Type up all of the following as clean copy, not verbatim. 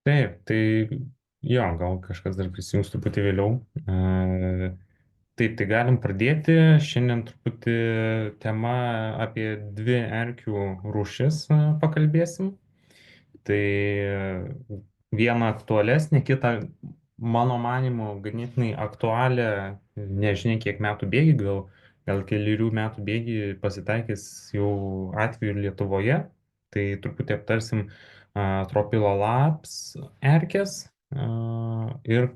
Taip, tai jo, gal kažkas dar prisijungs truputį vėliau. Taip, tai galim pradėti. Šiandien truputį tema apie dvi erkių rūšis pakalbėsim. Tai vieną aktualesnė, kitą, mano manimu, ganėtinai aktualią, nežinia kiek metų bėgi, gal keliarių metų bėgi pasitaikys jau atveju ir Lietuvoje. Tai truputį aptarsim tropilolaps erkės ir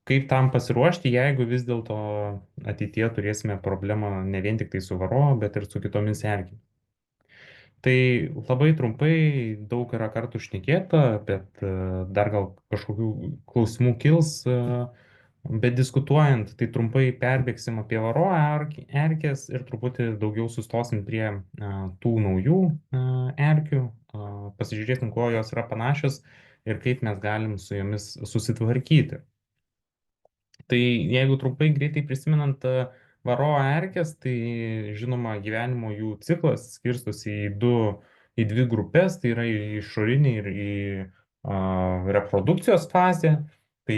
kaip tam pasiruošti, jeigu vis dėlto ateityje turėsime problemą ne vien tik tai su varo, bet ir su kitomis erkėmis. Tai labai trumpai daug yra kartų šnekėta, bet dar gal kažkokių klausimų kils, bet diskutuojant, tai trumpai perbėgsim apie varo erkės ir truputį daugiau sustosim prie tų naujų erkių, pasižiūrėsim, kuo jos yra panašios ir kaip mes galim su jomis susitvarkyti. Tai jeigu trumpai greitai prisimenant varo erkės, tai žinoma gyvenimo jų ciklas skirstosi į dvi grupės, tai yra į išorinį ir į reprodukcijos fazę. Tai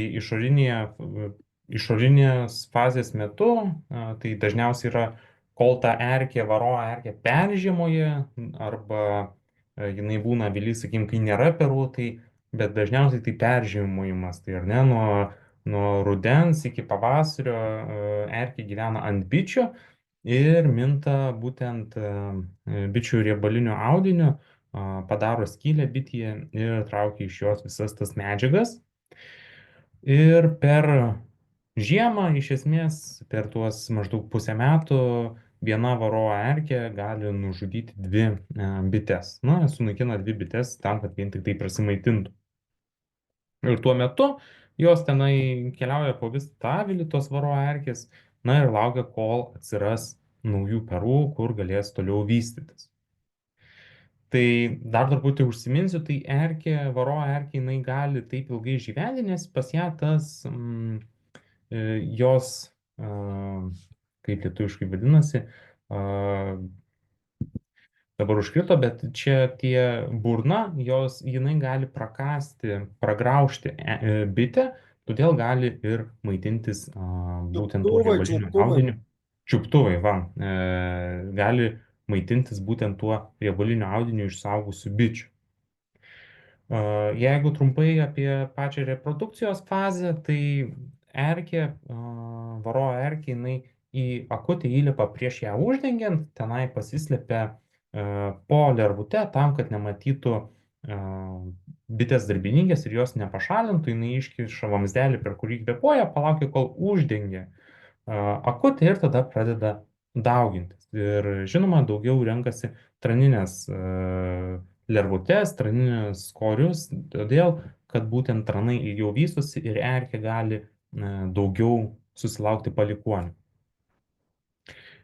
išorinės fazės metu, tai dažniausiai yra, kol ta erkė, varo erkė peržiemoja arba jinai būna avilys, sakykim, kai nėra perų, tai bet dažniausiai tai peržiemojimas, tai ar ne, nuo rudens iki pavasario erkė gyvena ant bičių ir minta būtent bičių riebaliniu audiniu, padaro skylę bityje ir traukia iš jos visas tas medžiagas. Ir per žiemą, iš esmės, per tuos maždaug pusę metų, viena varo erkė gali nužudyti dvi bites. Na, sunaikina dvi bites tam, kad vien tik tai prasimaitintų. Ir tuo metu jos tenai keliauja po visą tą avilį, tos varo erkės, na ir laukia, kol atsiras naujų perų, kur galės toliau vystytis. Tai dar truputį užsiminsiu, tai erkė, varo erkė, jinai gali taip ilgai gyventi, nes pas ją tas jos, kaip lietuviškai vadinasi, dabar užkrito, bet čia tie burna, jinai gali pragraužti bitę, todėl gali ir maitintis būtent tuo Čiuptuvai, riebaliniu čiuptuvai. audiniu. Čiuptuvai, va, gali maitintis būtent tuo riebaliniu audiniu iš suaugusių bičių. Jeigu trumpai apie pačią reprodukcijos fazę, tai erkė, varo erkė, jinai į akutį įlipa prieš ją uždengiant, tenai pasislepia po lervute tam, kad nematytų bitės darbininkės ir jos nepašalintų, jinai iškiša vamzdelį, per kurį kvėpuoja, palaukia, kol uždengia akutį ir tada pradeda daugintis. Ir žinoma, daugiau renkasi traninės lervutes, traninius korius, todėl, kad būtent tranai ilgiau vystosi ir erkė gali daugiau susilaukti palikuonių.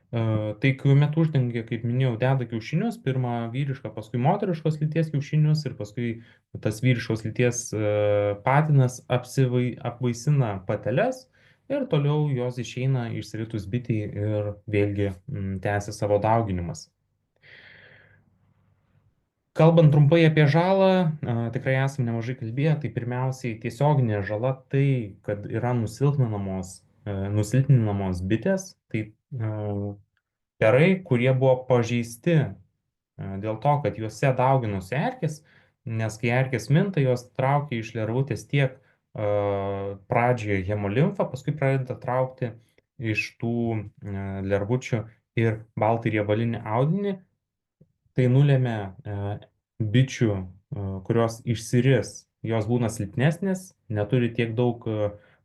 Tai kuomet uždengia, kaip minėjau, deda kiaušinius, pirmą vyrišką, paskui moteriškos lyties kiaušinius ir paskui tas vyriškos lyties patinas apvaisina pateles ir toliau jos išeina išsiritus bitį ir vėlgi tęsia savo dauginimas. Kalbant trumpai apie žalą, tikrai esame nemažai kalbėję, tai pirmiausiai tiesioginė žala tai, kad yra nusilpninamos bitės, tai perai, kurie buvo pažeisti dėl to, kad juose dauginosi erkės, nes kai erkės minta, jos traukia iš lervutės tiek pradžioje hemolimfą, paskui pradeda traukti iš tų lervučių ir baltą riebalinį audinį. Tai nulėmė bičių, kurios išsiris, jos būna silpnesnės, neturi tiek daug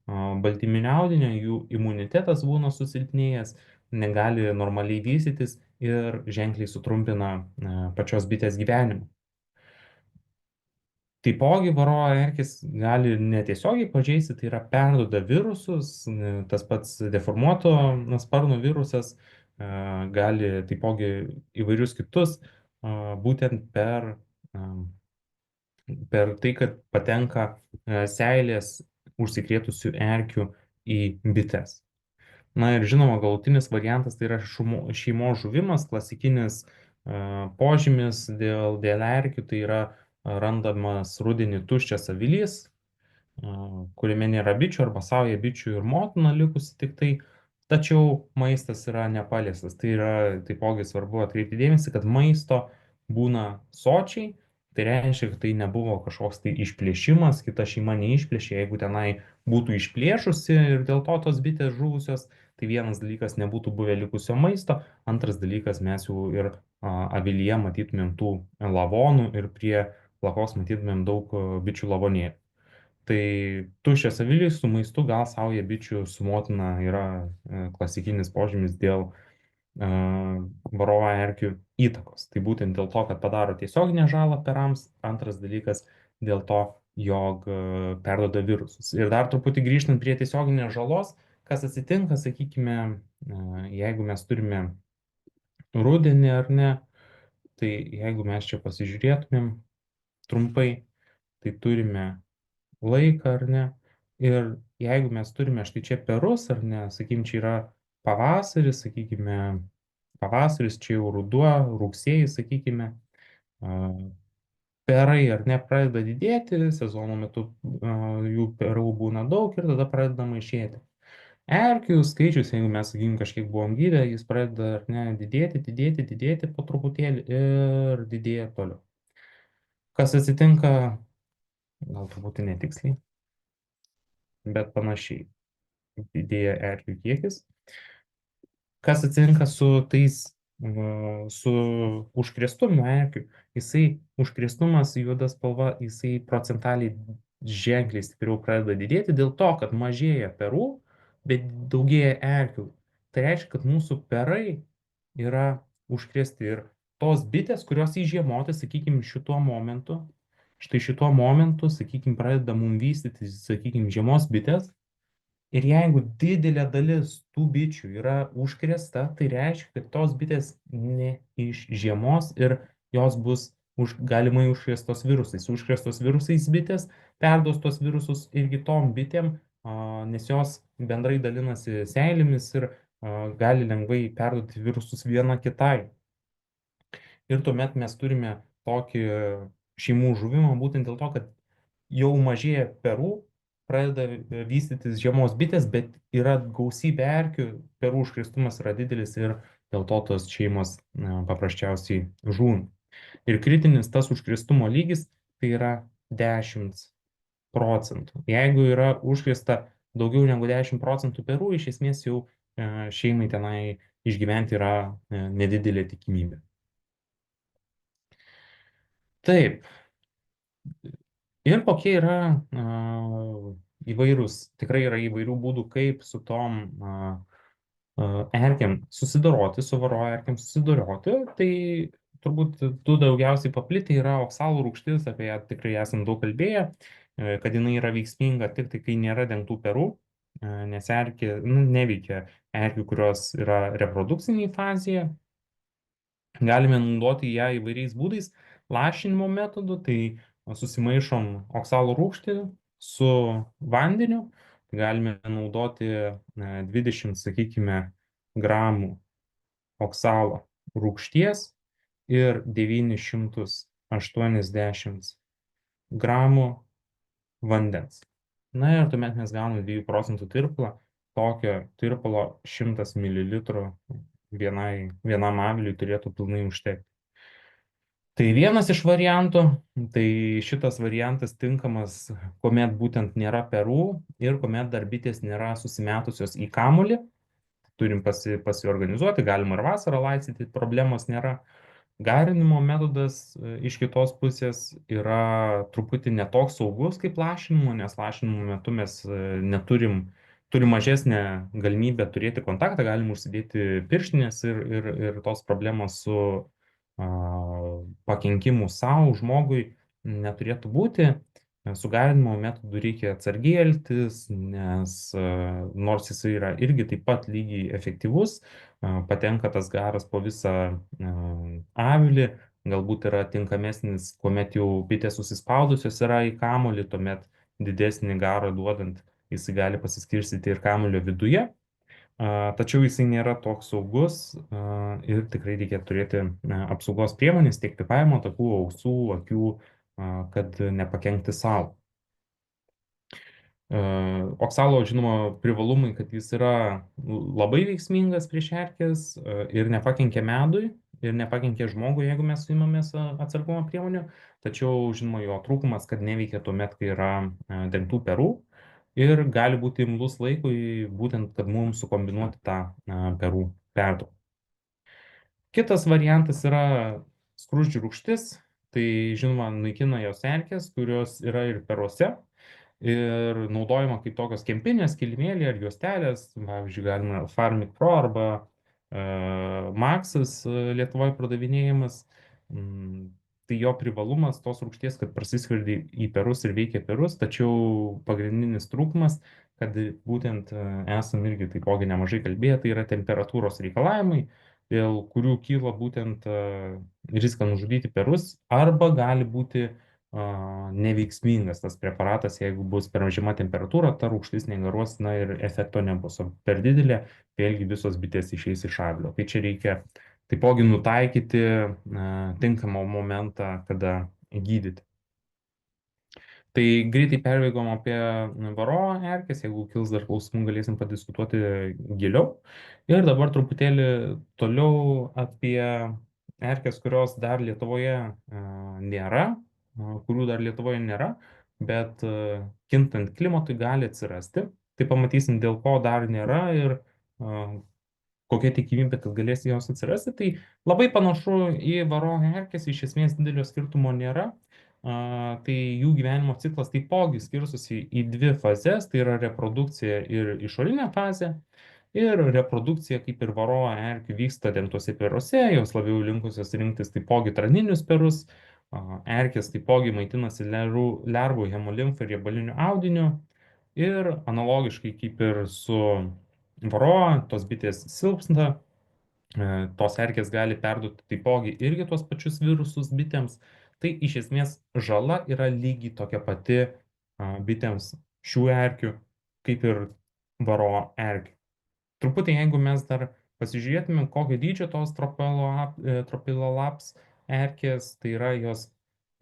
baltyminio audinio, jų imunitetas būna susilpnėjęs, negali normaliai vystytis ir ženkliai sutrumpina pačios bitės gyvenimą. Taipogi varo erkės gali netiesiogiai pažeisti, tai yra perduoda virusus, tas pats deformuoto sparno virusas gali taipogi įvairius kitus, būtent per tai, kad patenka seilės užsikrėtusių erkių į bites. Na ir žinoma, galutinis variantas tai yra šeimos žuvimas, klasikinis požymis dėl erkių, tai yra randamas rudenį tuščias avilys, kuriame nėra bičių arba sauja bičių ir motina likusi tik tai, tačiau maistas yra nepaliestas. Tai yra taipogi svarbu atkreipti dėmesį, kad maisto būna sočiai, tai reiškia, kad tai nebuvo kažkoks tai išplėšimas, kita šeima neišplėšė, jeigu tenai būtų išplėšusi ir dėl to tos bitės žuvusios, tai vienas dalykas nebūtų buvę likusio maisto, antras dalykas mes jau ir avilyje matytumėm tų lavonų ir prie lakos matytumėm daug bičių lavonėlių. Tai tuščias avilys su maistu gal sauja bičių su motina yra klasikinis požymis dėl varovo erkių įtakos. Tai būtent dėl to, kad padaro tiesioginę žalą perams, antras dalykas dėl to, jog perdoda virusus. Ir dar truputį grįžtant prie tiesioginės žalos, kas atsitinka, sakykime, jeigu mes turime rudenį ar ne, tai jeigu mes čia pasižiūrėtumėm trumpai, tai turime laiką ar ne. Ir jeigu mes turime štai čia perus ar ne, sakykime, čia yra pavasaris, sakykime, pavasaris, čia jau ruduo, rugsėjai, sakykime, perai ar ne pradeda didėti, sezono metu jų perų būna daug ir tada pradeda maišėti. Erkių skaičius, jeigu mes, sakykime, kažkiek buvom gyvę, jis pradeda ar ne didėti, didėti, didėti po truputėlį ir didėja toliau. Kas atsitinka, gal truputį netiksliai, bet panašiai. Didėja erkių kiekis. Kas atsitinka su tais, su užkrėstumu erkių? Jisai, užkrėstumas juoda spalva, jisai procentaliai ženkliai stipriau pradeda didėti dėl to, kad mažėja perų, bet daugėja erkių. Tai reiškia, kad mūsų perai yra užkrėsti ir tos bitės, kurios įžiemoti, sakykime, šituo momentu, štai šituo momentu, sakykime, pradeda mum vystyti, sakykime, žiemos bitės. Ir jeigu didelė dalis tų bičių yra užkrėsta, tai reiškia, kad tos bitės ne iš žiemos ir jos bus galimai užkrėstos virusais. Užkrėstos virusais bitės perduos tos virusus ir kitom bitėm, nes jos bendrai dalinasi seilėmis ir gali lengvai perduoti virusus viena kitai. Ir tuomet mes turime tokį šeimų žuvimą būtent dėl to, kad jau mažėja perų, pradeda vystytis žiemos bitės, bet yra gausybė erkių, perų užkrėstumas yra didelis ir dėl to tos šeimos paprasčiausiai žūna. Ir kritinis tas užkrėstumo lygis tai yra 10%. Jeigu yra užkrėsta daugiau negu 10% perų, iš esmės jau šeimai tenai išgyventi yra nedidelė tikimybė. Taip. Ir kokie yra įvairūs, tikrai yra įvairių būdų, kaip su tom erkėm susidoroti, su varo erkėm susidoroti. Tai turbūt du daugiausiai paplitę yra oksalų rūgštis, apie ją tikrai esam daug kalbėję, kad jinai yra veiksminga tik tai, kai nėra dengtų perų, nes erkė neveikia erkių, kurios yra reprodukciniai fazėje. Galime naudoti ją įvairiais būdais, lašinimo metodu, tai susimaišom oksalo rūgštį su vandeniu, galime naudoti 20, sakykime, gramų oksalo rūgšties ir 980 gramų vandens. Na ir tuomet mes gauname 2 procentų tirpalą, tokio tirpalo 100 ml vienam aviliui turėtų pilnai užtekti. Tai vienas iš variantų, tai šitas variantas tinkamas, kuomet būtent nėra perų ir kuomet dar bitės nėra susimetusios į kamuolį. Turim pasiorganizuoti, galima ir vasarą laistyti, problemos nėra. Garinimo metodas iš kitos pusės yra truputį netoks saugus kaip lašinimo, nes lašinimo metu mes turim mažesnę galimybę turėti kontaktą, galim užsidėti pirštinės ir tos problemos su pakenkimu savo žmogui neturėtų būti. Su garinimo metodu reikia atsargiai elgtis, nes nors jis yra irgi taip pat lygiai efektyvus, patenka tas garas po visą avilį, galbūt yra tinkamesnis, kuomet jau bitės susispaudusios yra į kamuolį, tuomet didesnį garą duodant jis gali pasiskirstyti ir kamuolio viduje. Tačiau jisai nėra toks saugus ir tikrai reikia turėti apsaugos priemonės tiek kvėpavimo takų, ausų, akių kad nepakenkti sau. Oksalo, žinoma, privalumai, kad jis yra labai veiksmingas prieš erkes ir nepakenkia medui ir nepakenkia žmogui, jeigu mes imamės atsargumo priemonių. Tačiau, žinoma, jo trūkumas, kad neveikia tuomet, kai yra dengtų perų ir gali būti imlus laikui, būtent, kad mums sukombinuoti tą perų pertrauką. Kitas variantas yra skruzdžių rūgštis. Tai, žinoma, naikina jos erkės, kurios yra ir peruose ir naudojama kaip tokios kempinės, kilimėliai ar juostelės. Pavyzdžiui, galima Farmik Pro arba Maxas Lietuvoje pardavinėjimas. Tai jo privalumas tos rūgšties, kad prasiskverbia į perus ir veikia perus, tačiau pagrindinis trūkumas, kad būtent esam irgi taipogi nemažai kalbėję, tai yra temperatūros reikalavimai, dėl kurių kyla būtent rizika nužudyti perus arba gali būti neveiksmingas tas preparatas, jeigu bus per žema temperatūra, ta rūgštis negaruos, na ir efekto nebus, o per didelė, vėlgi visos bitės išeis iš avilio. Tai čia reikia taipogi nutaikyti tinkamą momentą, kada gydyti. Tai greitai perbėgom apie varo erkės, jeigu kils dar klausimų, galėsim padiskutuoti giliau. Ir dabar truputėlį toliau apie erkės, kurios dar Lietuvoje nėra, kurių dar Lietuvoje nėra, bet kintant klimatui gali atsirasti. Tai pamatysim, dėl ko dar nėra ir kokia tikimybė, kad galės jos atsirasti. Tai labai panašu į varo erkės, iš esmės didelio skirtumo nėra. Tai jų gyvenimo ciklas taipogi skirstosi į dvi fazes, tai yra reprodukcija ir išorinė fazė. Ir reprodukcija, kaip ir varo erkių, vyksta dengtuose peruose, jos labiau linkusios rinktis taipogi traninius perus. Erkės taipogi maitinasi lervų hemolimfą ir riebaliniu audiniu. Ir analogiškai kaip ir su varo, tos bitės silpsta, tos erkės gali perduoti taipogi irgi tuos pačius virusus bitėms. Tai iš esmės žala yra lygiai tokia pati bitėms šių erkių, kaip ir varo erkių. Truputį, jeigu mes dar pasižiūrėtume, kokio dydžio tos tropilolaps erkės, tai yra jos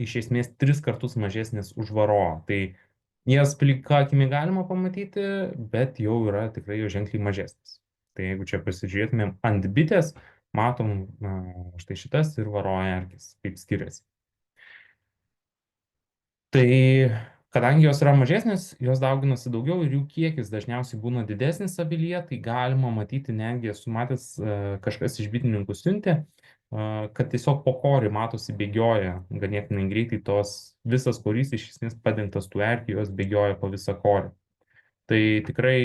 iš esmės 3 kartus mažesnės už varo. Tai jas plika akimi galima pamatyti, bet jau yra tikrai jau ženkliai mažesnis. Tai jeigu čia pasižiūrėtumėm ant bitės, matom štai šitas ir varo erkės, kaip skiriasi. Tai kadangi jos yra mažesnės, jos dauginasi daugiau ir jų kiekis dažniausiai būna didesnis avilyje, tai galima matyti, netgi esu matęs, kažkas iš bitininkų siuntė, kad tiesiog po korį matosi bėgioja ganėtinai greitai tos visas korys iš esmės padengtas tų erkių, jos bėgioja po visą korį. Tai tikrai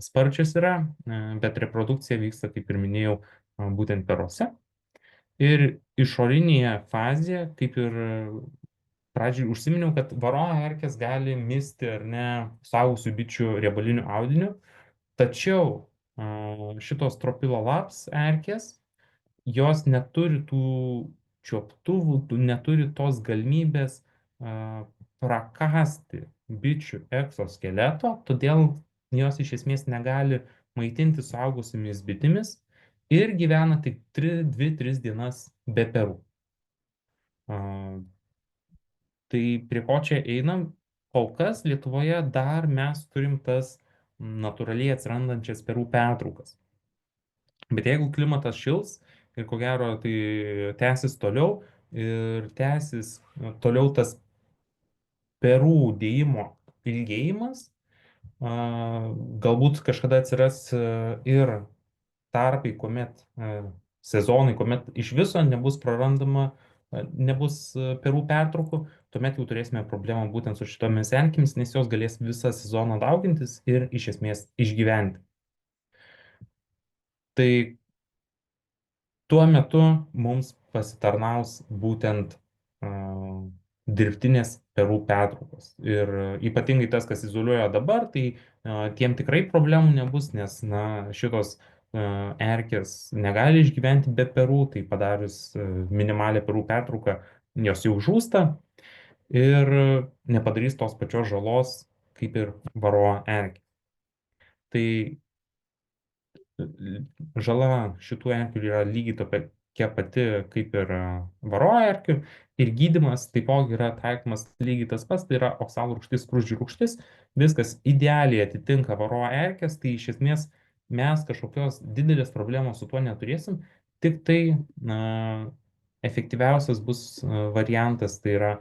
sparčios yra, bet reprodukcija vyksta, kaip ir minėjau, būtent peruose. Ir išorinėje fazėje, kaip ir pradžiai užsiminiau, kad varo erkės gali misti ar ne suaugusių bičių riebaliniu audiniu, tačiau šitos tropilolaps erkės, jos neturi tų čiuoptuvų, neturi tos galimybės prakasti bičių egzoskeleto, todėl jos iš esmės negali maitinti suaugusiamis bitimis ir gyvena tik 2-3 dienas be perų. Tai prie ko čia einam? Kol kas Lietuvoje dar mes turim tas natūraliai atsirandančias perų pertraukas. Bet jeigu klimatas šils ir ko gero tai tęsis toliau ir tęsis toliau tas perų dėjimo ilgėjimas, galbūt kažkada atsiras ir tarpai, kuomet sezonai, kuomet iš viso nebus prarandama, nebus perų pertraukų, tuomet jau turėsime problemą būtent su šitomis erkėmis, nes jos galės visą sezoną daugintis ir iš esmės išgyventi. Tai tuo metu mums pasitarnaus būtent dirbtinės perų pertraukos. Ir ypatingai tas, kas izoliuoja dabar, tai tiem tikrai problemų nebus, nes šitos erkės negali išgyventi be perų, tai padarius minimalią perų pertrauką, jos jau žūsta ir nepadarys tos pačios žalos kaip ir varo erkė. Tai žala šitų erkių yra lygiai tokia pati kaip ir varoerkių ir gydymas taipogi yra taikomas lygiai tas pats, tai yra oksalų rūgštis, skruzdžių rūgštis, viskas idealiai atitinka varoerkės, tai iš esmės mes kažkokios didelės problemos su tuo neturėsim, tik tai na, efektyviausias bus variantas, tai yra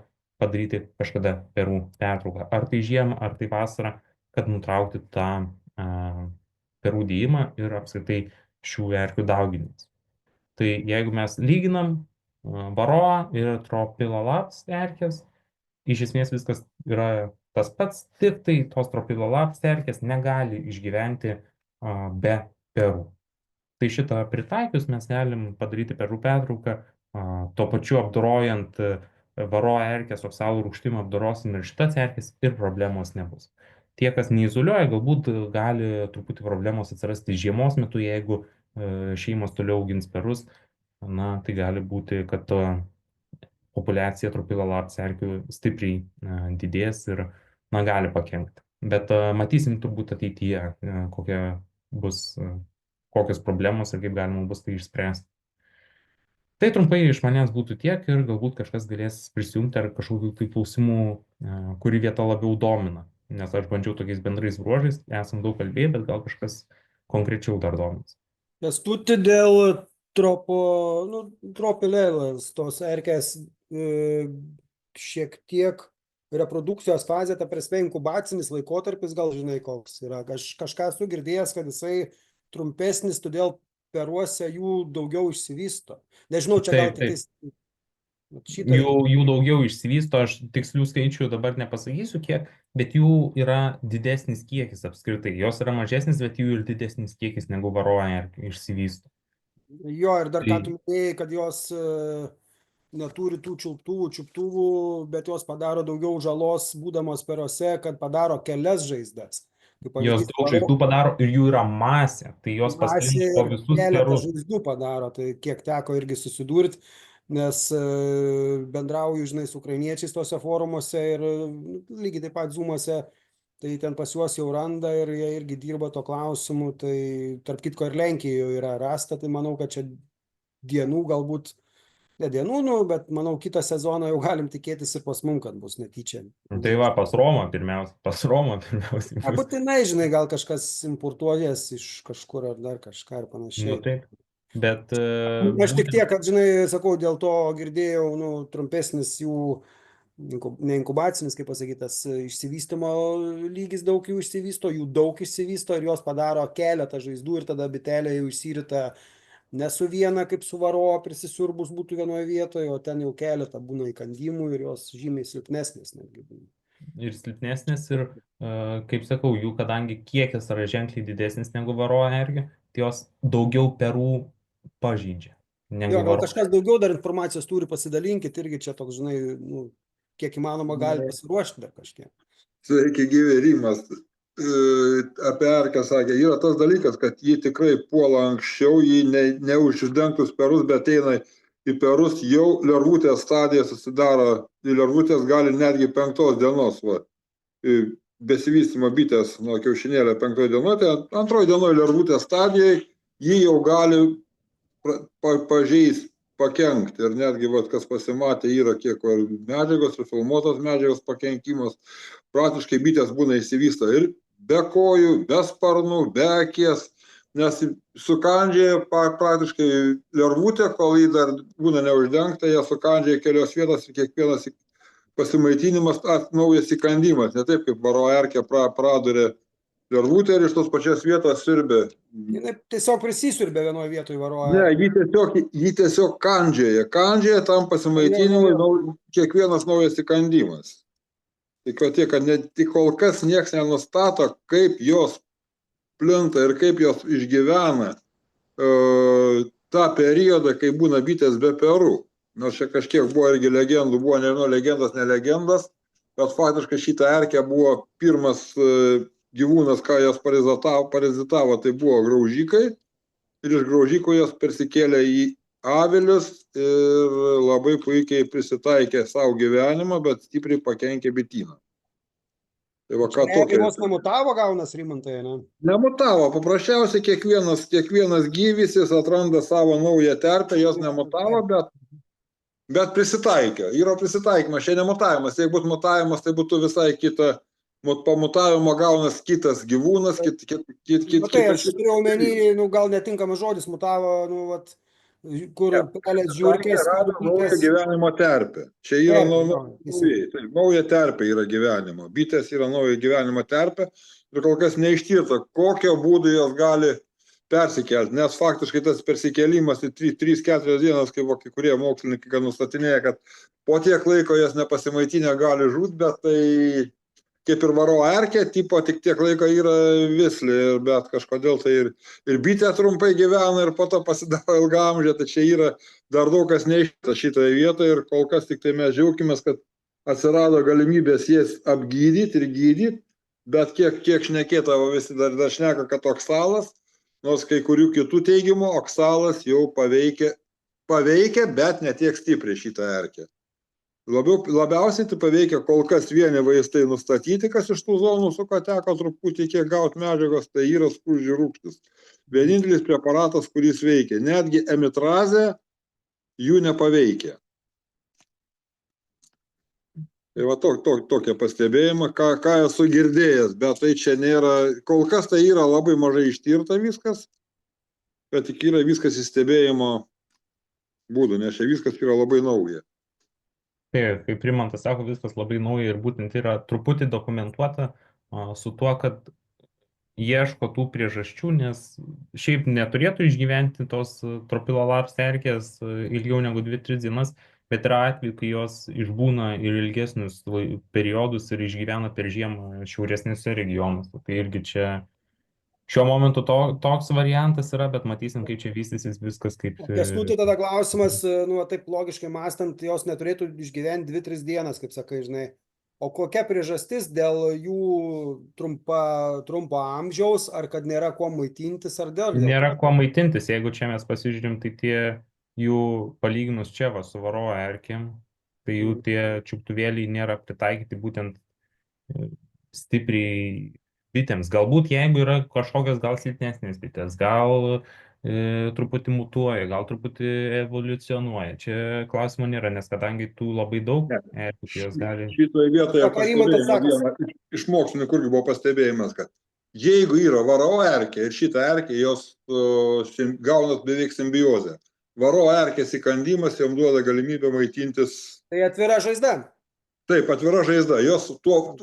padaryti kažkada perų pertrauką, ar tai žiemą, ar tai vasarą, kad nutraukti tą perų dėjimą ir apskritai šių erkių dauginimas. Tai jeigu mes lyginam varoa ir tropilolaps erkės, iš esmės viskas yra tas pats, tik tai tos tropilolaps erkės negali išgyventi be perų. Tai šitą pritaikius mes galim padaryti perų pertrauką, tuo pačiu apdorojant varo erkės, oksalų rūgštim apdorosim ir šitas erkės ir problemos nebus. Tie, kas neizoliuoja, galbūt gali truputį problemos atsirasti žiemos metu, jeigu šeimos toliau augins perus, na, tai gali būti, kad populiacija tropilolaps erkių stipriai didės ir, na, gali pakenkti. Bet matysim turbūt ateityje, kokia bus, kokios problemos ir kaip galima bus tai išspręsti. Tai trumpai iš manęs būtų tiek ir galbūt kažkas galės prisijungti ar kažkokių tai klausimų, kuri vieta labiau domina. Nes aš bandžiau tokiais bendrais bruožais, esam daug kalbėję, bet gal kažkas konkrečiau dar dominas. Kęstuti, dėl tropilėlas, tos erkės šiek tiek reprodukcijos fazė, ta prasme inkubacinis laikotarpis, gal žinai koks yra. Kažką esu girdėjęs, kad jisai trumpesnis, todėl peruose jų daugiau išsivysto. Nežinau, čia gal Taip, tiktais taip. šitą. Jų daugiau išsivysto, aš tikslių skaičių dabar nepasakysiu kiek, bet jų yra didesnis kiekis apskritai. Jos yra mažesnis, bet jų ir didesnis kiekis negu varoja išsivysto. Jo, ir dar ką Tai tu minėjai, kad jos neturi tų čiuptuvų, bet jos padaro daugiau žalos būdamos peruose, kad padaro kelias žaizdas. Kaip jos pavyzdys, daug žaizdų padaro ir jų yra masė, tai jos masė pasklinda po ir visus keletą perus. žaizdų padaro, tai kiek teko irgi susidurti, nes bendrauju, žinai, su ukrainiečiais tose forumuose ir lygiai taip pat zoomuose, tai ten pas juos jau randa ir jie irgi dirba to klausimu, tai tarp kitko ir Lenkijoje yra rasta, tai manau, kad čia dienų galbūt, ne dienų, bet manau kitą sezoną jau galim tikėtis ir pas mum, kad bus netyčia. Tai va, pas Romą pirmiausiai bus. Būtinai, žinai, gal kažkas importuojas iš kažkur ar dar kažką ir Nu panašiai. taip, bet Aš tik tiek, būtent kad, žinai, sakau, dėl to girdėjau, trumpesnis jų, ne inkubacinis, kaip pasakytas, išsivystymo lygis daug jų išsivysto, jų daug išsivysto ir jos padaro keletą žaizdų ir tada bitelė jau išsirita ne su viena, kaip su varo prisisiurbus būtų vienoje vietoje, o ten jau keletą būna įkandimų ir jos žymiai silpnesnės netgi būna. ir silpnesnis ir, kaip sakau, jų kadangi kiekis yra ženkliai didesnis negu varo erkių, tai jos daugiau perų pažydžia Jo, negu gal varo. kažkas daugiau dar informacijos turi, pasidalinkit irgi čia toks, žinai, kiek įmanoma gali pasiruošti dar kažkiek. Sveiki, gyvi, Rimas. Apie erkę sakė, yra tas dalykas, kad jį tikrai puola anksčiau, jį neuždengtus perus, bet eina į perus, jau lervutės stadija susidaro, lervutės gali netgi 5 dienos, besivystymo bitės nuo kiaušinėlio 5 dienoje, tai 2 dienoje lervutės stadijai jį jau gali pažeis, pakenkti ir netgi, kas pasimatė, yra kiek medžiagos ir filmuotos medžiagos pakenkimas, praktiškai bitės būna išsivysto ir be kojų, be sparnų, be akies, nes sukandžioja praktiškai lervutė, kol jį dar būna neuždengta, jie sukandžioja kelios vietos ir kiekvienas pasimaitinimas naujas įkandimas, ne taip kaip varo erkė pradurė lervutė ir iš tos pačios vietos siurbė. Jinai tiesiog prisisiurbė vienoje vietoje varo Ne, erkė. jį tiesiog kandžioja tam pasimaitinimui kiekvienas naujas įkandimas. Kad tik kol kas nieks nenustato, kaip jos plinta ir kaip jos išgyvena tą periodą, kai būna bitės be perų. Nors čia kažkiek buvo irgi legendų, buvo, nežinau, legendas, ne legendas, bet faktiškai šitą erkę buvo pirmas gyvūnas, ką jos parazitavo, tai buvo graužikai ir iš graužikų jos persikėlė į avilius ir labai puikiai prisitaikė savo gyvenimą, bet stipriai pakenkė bityną. Tai va, ką Erkė tokia. vos nemutavo gaunas, Rimantai, ne? Nemutavo, paprasčiausiai kiekvienas gyvis jis atranda savo naują terpę, jos nemutavo, bet prisitaikė. Yra prisitaikymas, čia nemutavimas. Jeigu būtų mutavimas, tai būtų visai kita. Pamutavimo gaunas kitas gyvūnas, Tai aš turiu omeny, nu, gal netinkamas žodis, mutavo, nu, vat, kur pelės žiūrkės, rado naują gyvenimo terpę. Čia yra nauja terpė yra gyvenimo. Bitės yra nauja gyvenimo terpė ir kol kas neištirta, kokio būdų jos gali persikelti, nes faktiškai tas persikėlimas į 3-4 dienas, kaip kai kurie mokslininkai nustatinėja, kad po tiek laiko jas nepasimaitinę gali žūt, bet tai kaip ir varo erkė, tipo tik tiek laiko yra vislė, bet kažkodėl tai ir bitė trumpai gyvena ir po to pasidaro ilgamžė, tai čia yra dar daug kas neišta šitoje vietoje ir kol kas tik tai mes džiaugimės, kad atsirado galimybės jas apgydyti ir gydyti, bet kiek šnekėta, visi dar šneka, kad oksalas, nors kai kurių kitų teigimų, oksalas jau paveikia, bet ne tiek stipriai šitą erkę. Labiausiai tai paveikia kol kas vieni vaistai nustatyti, kas iš tų zonų, su ko teko truputį kiek gauti medžiagos, tai yra skruzdžių rūgštis. Vienintelis preparatas, kuris veikia. Netgi emitrazė jų nepaveikia. Tai va tokia pastebėjimą, ką esu girdėjęs, bet tai čia nėra, kol kas tai yra labai mažai ištirta viskas, bet tik yra viskas įstebėjimo būdų, nes čia viskas yra labai nauja. Tai, kaip Rimantas sako, viskas labai nauja ir būtent yra truputį dokumentuota su tuo, kad ieško tų priežasčių, nes šiaip neturėtų išgyventi tos tropilolaps erkės ilgiau negu 2-3 dienas, bet yra atveju, kai jos išbūna ir ilgesnius periodus ir išgyvena per žiemą šiauresnėse regionuose. Tai irgi čia šiuo momentu toks variantas yra, bet matysim, kaip čia vystysis viskas kaip... Kęstuti, tada klausimas, nu, taip logiškai mąstant, jos neturėtų išgyventi 2-3 dienas, kaip sakai, žinai. O kokia priežastis dėl jų trumpo amžiaus, ar kad nėra kuo maitintis, ar dėl... Nėra kuo maitintis, jeigu čia mes pasižiūrim, tai tie jų palyginus čia va su varo erkėm, tai jų tie čiuptuvėliai nėra pritaikyti būtent stipriai bitėms. Galbūt jeigu yra kažkokios gal silpnesnės bitės, gal truputį mutuoja, gal truputį evoliucionuoja. Čia klausimo nėra, nes kadangi tų labai daug erkių, jos gali... Šitoje vietoje pastebėjimas, iš mokslininkų irgi buvo pastebėjimas, kad jeigu yra varo erkė ir šitą erkę, jos gauna beveik simbiozę. Varo erkės įkandimas jam duoda galimybę maitintis. Tai atvira žaizda. Taip, atvira žaizda. Jos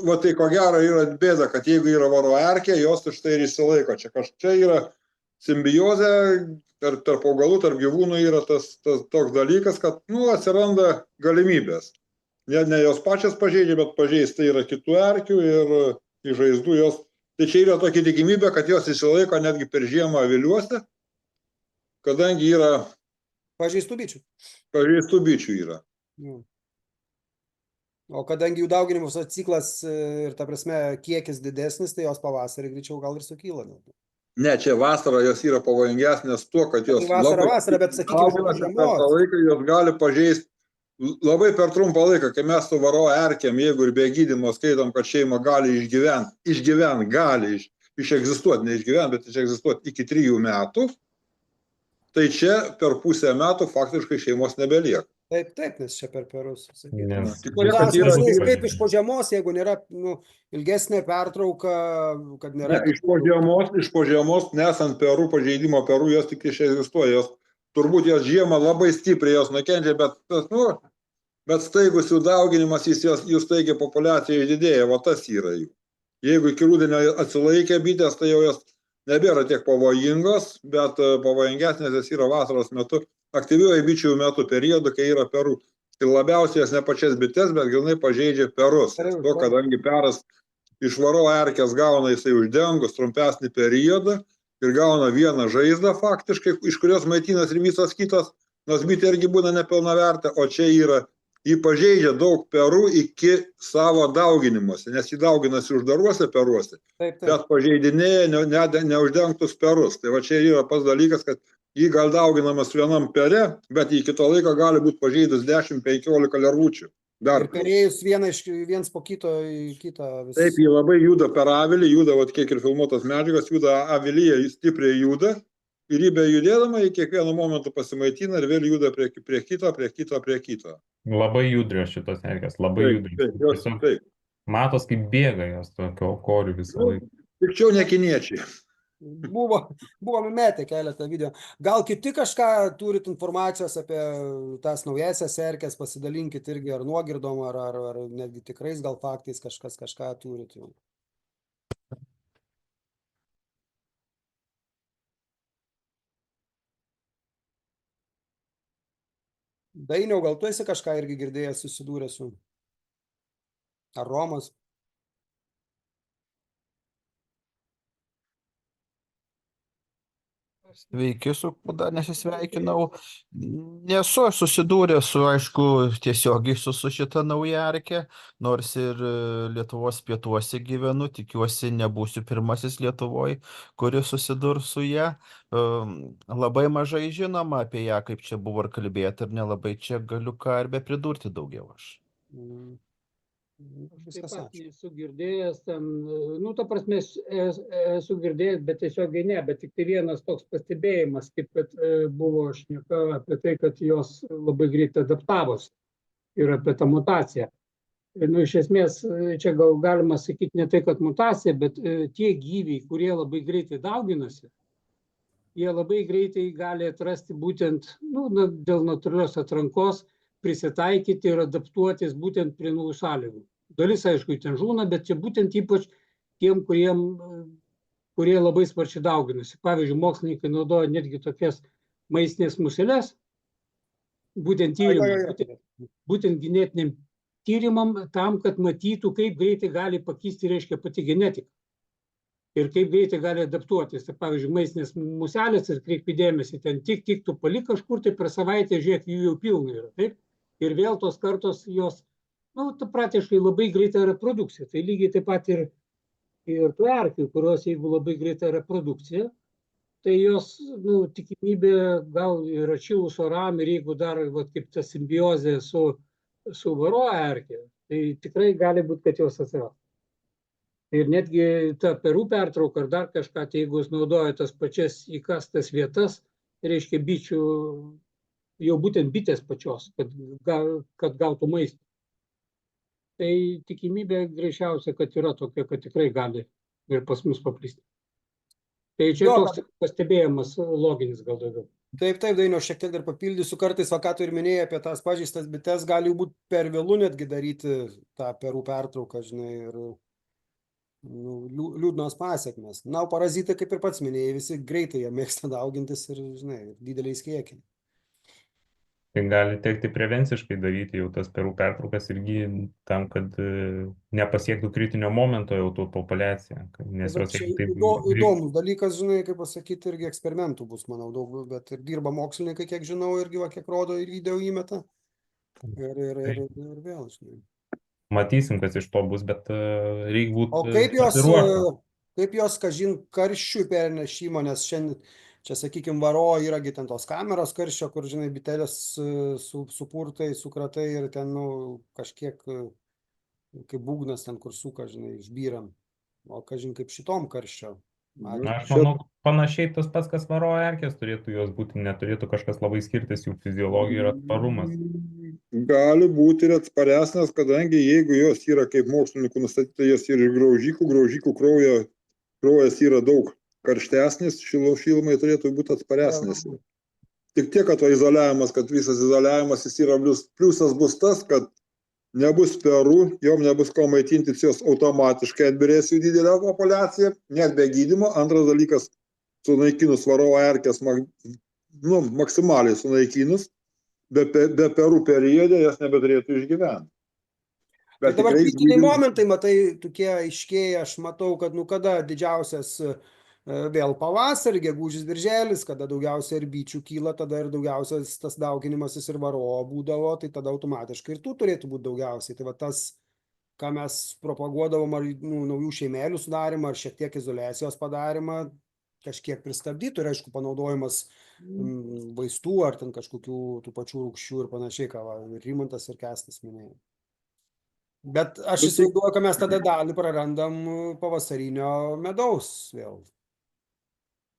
va tai ko gero yra bėda, kad jeigu yra varo erkė, jos iš tai ir įsilaiko. Čia yra simbiozė, tarp augalų, tarp gyvūnų yra tas toks dalykas, kad atsiranda galimybės. Ne jos pačias pažeidžia, bet pažeista yra kitų erkių ir iš žaizdų jos. Tai čia yra tokia tikimybė, kad jos įsilaiko netgi per žiemą aviliuose, kadangi yra pažeistų bičių. Pažeistų bičių yra. O kadangi jų dauginimo ciklas ir, ta prasme, kiekis didesnis, tai jos pavasarį greičiau gal ir sukyla. Ne, čia vasarą jos yra pavojingesnės tuo, kad jos vasarą, bet sakykime, per tą laiką jos gali pažeisti labai per trumpą laiką, kai mes su varo erkėm, jeigu ir be gydymo skaitom, kad šeima gali išgyventi, gali išegzistuoti, neišgyventi, bet išegzistuoti iki 3 metų, tai čia per pusę metų faktiškai šeimos nebelieka. Taip, nes čia per perus. Kaip iš po žiemos, jeigu nėra ilgesnė pertrauka, kad nėra... Ne, iš po žiemos, nesant perų, pažeidimo perų, jos tik išegzistuoja. Turbūt jos žiemą labai stipriai jos nukenčia, bet staigus jų dauginimas, jų staigiai populiacija didėja, va tas yra jų. Jeigu iki rudenio atsilaikė bitės, tai jau jos nebėra tiek pavojingos, bet pavojingesnės jos yra vasaros metu, aktyviuoju bičių metų periodu, kai yra perų. Ir labiausiai jas ne pačias bites, bet grinai pažeidžia perus. To, kadangi peras iš varo erkės gauna jisai uždengus trumpesnį periodą ir gauna vieną žaizdą faktiškai, iš kurios maitinas ir visos kitos, nors bitė irgi būna nepilnavertė, o čia yra, jį pažeidžia daug perų iki savo dauginimuose, nes jį dauginasi uždaruose peruose, bet pažeidinėja neuždengtus perus. Tai va čia yra pas dalykas, kad jį gal dauginamas vienam pere, bet iki to laiko gali būti pažeidus 10-15 lervučių. Dar Ir perėjus viens po kito į kitą vis. taip, jie labai juda per avilį, juda, vat, kiek ir filmuotos medžiagos, juda avilyje, jis stipriai juda ir jį bejudėdama į kiekvieną momentą pasimaitina ir vėl juda prie kito. Labai judrios šitos erkės, labai Taip, judrios. taip, jos, Tiesiog taip. matos, kaip bėga jos tokio korių visą Nu, laiką. Pikčiau ne kiniečiai. Buvome metę keletą video. Gal kiti kažką turit informacijos apie tas naujasias erkės, pasidalinkit irgi ar nuogirdom, ar netgi tikrais gal faktais kažką turit. Dainiau, gal tu esi kažką irgi girdėjęs, susidūręs su? Ar Romas? Sveiki, su kuo dar nesisveikinau. Nesu aš susidūręs su, aišku, tiesiogiai su šita nauja erkė, nors ir Lietuvos pietuose gyvenu, tikiuosi nebūsiu pirmasis Lietuvoje, kuris susidurs su ją. Labai mažai žinoma apie ją, kaip čia buvo ir kalbėta, ir nelabai čia galiu ką ir be pridurti daugiau aš. Mm. Taip Viskas pat ačiū. nesu girdėjęs ten, nu, ta prasme, esu girdėjęs, bet tiesiogiai ne, bet tik tai vienas toks pastebėjimas, kaip kad buvo šneka apie tai, kad jos labai greitai adaptavosi ir apie tą mutaciją. Nu, iš esmės, čia gal galima sakyti ne tai, kad mutacija, bet tie gyviai, kurie labai greitai dauginasi, jie labai greitai gali atrasti būtent, nu, dėl natūralios atrankos, prisitaikyti ir adaptuotis būtent prie naujų sąlygų. Dalis, aišku, ten žūna, bet čia būtent ypač tiem, kurie labai sparčiai dauginasi. Pavyzdžiui, mokslininkai naudoja netgi tokias maistinės museles, būtent tyrimam, būtent genetiniam tyrimam, tam, kad matytų, kaip greitai gali pakisti, reiškia, pati genetika. Ir kaip greitai gali adaptuotis. Tai, pavyzdžiui, maistinės muselės, ir kreipti dėmesį, ten tik tu palik kažkur, tai per savaitę, žiūrėk, jų jau pilna yra, taip? Ir vėl tos kartos jos, nu, praktiškai labai greita reprodukcija. Tai lygiai taip pat ir tų erkių, kurios, jeigu labai greita reprodukcija, tai jos, nu, tikimybė gal ir atšilus oram, ir jeigu dar, vat, kaip ta simbiozė su varo erkė, tai tikrai gali būti, kad jos atsiras. Ir netgi ta perų pertrauka ar dar kažką, tai jeigu jūs naudoja tas pačias įkastas vietas, reiškia bičių, jau būtent bitės pačios, kad gautų maistą. Tai tikimybė greičiausia, kad yra tokia, kad tikrai gali ir pas mus paplisti. Tai čia toks pastebėjimas loginis gal daugiau. Taip, Dainiau, šiek tiek dar papildysiu, kartais, ką tu ir minėjai apie tas pažeistas bites, gali būti per vėlų netgi daryti tą perų pertrauką, žinai, ir liūdnos pasiekmes. Na, o parazitai, kaip ir pats minėjai, visi greitai jie mėgsta daugintis ir, žinai, dideliais kiekiais. Tai gali tekti prevenciškai daryti jau tas perų pertraukas irgi tam, kad nepasiektų kritinio momento jau tų populiacija. Nes jos taip įdomus dalykas, žinai, kaip pasakyti, irgi eksperimentų bus, manau, daug, bet ir dirba mokslininkai, kiek žinau, irgi, kiek rodo, ir video įmeta. Ir vėl, žinai. Matysim, kas iš to bus, bet reikia būti. O kaip jos, kažin, karščių pernešimo, nes šiandien, čia, sakykime, varo yragi ten tos kameros karščio, kur, žinai, bitelės supurtai, sukratai ir ten, nu, kažkiek kaip būgnas ten, kur suka, žinai, išbyram. O, kažin, kaip šitom karščio. Na, aš manau, panašiai tas pats, kas varo erkės turėtų jos būti, neturėtų kažkas labai skirtis, jų fiziologija ir atsparumas. Gali būti ir atsparesnės, kadangi jeigu jos yra kaip mokslininkų nustatyta, jos yra graužikų kraujas yra daug karštesnis, šilumai turėtų būti atsparesnis. Tik tiek, kad izoliavimas, kad visas izoliavimas jis yra pliusas bus tas, kad nebus perų, jom nebus ko maitintis, jos automatiškai atbirės jų didelę populiaciją, net be gydymo. Antras dalykas, sunaikinus varo erkės, maksimaliai sunaikinus, be perų periode jas nebeturėtų išgyventi. Bet dabar kritiniai momentai, matai, tokie aiškiai, aš matau, kad, nu, kada didžiausias vėl pavasarį, gegužis, birželis, kada daugiausia ir bičių kyla, tada ir daugiausias tas dauginimasis ir varo būdavo, tai tada automatiškai ir tų turėtų būti daugiausiai. Tai va tas, ką mes propaguodavom, ar naujų šeimelių sudarimą, ar šiek tiek izoliacijos padarimą, kažkiek pristabdytų ir, aišku, panaudojimas vaistų ar ten kažkokių tų pačių rūgščių ir panašiai, ką Rimantas ir Kęstas minėjo. Bet aš įsivaizduoju, kad mes tada dalį prarandam pavasarinio medaus vėl.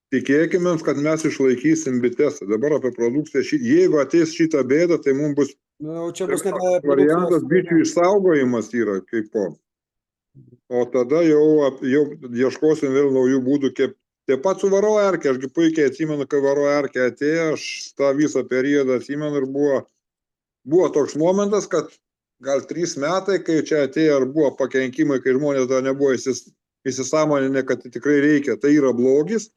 Tikėkime, kad mes išlaikysim bites. Dabar apie produkciją. Jeigu ateis šitą bėdą, tai mums bus Nu, čia bus nebe variantas bičių išsaugojimas yra kaip po. O tada jau ieškosim vėl naujų būdų, kaip taip pat su varo erkė. Ašgi puikiai atsimenu, kai varo erkė atėjo, aš tą visą periodą atsimenu ir buvo toks momentas, kad gal 3 metai, kai čia atėjo ir buvo pakenkimai, kai žmonės dar nebuvo įsisąmoninę, kad tikrai reikia, tai yra blogis.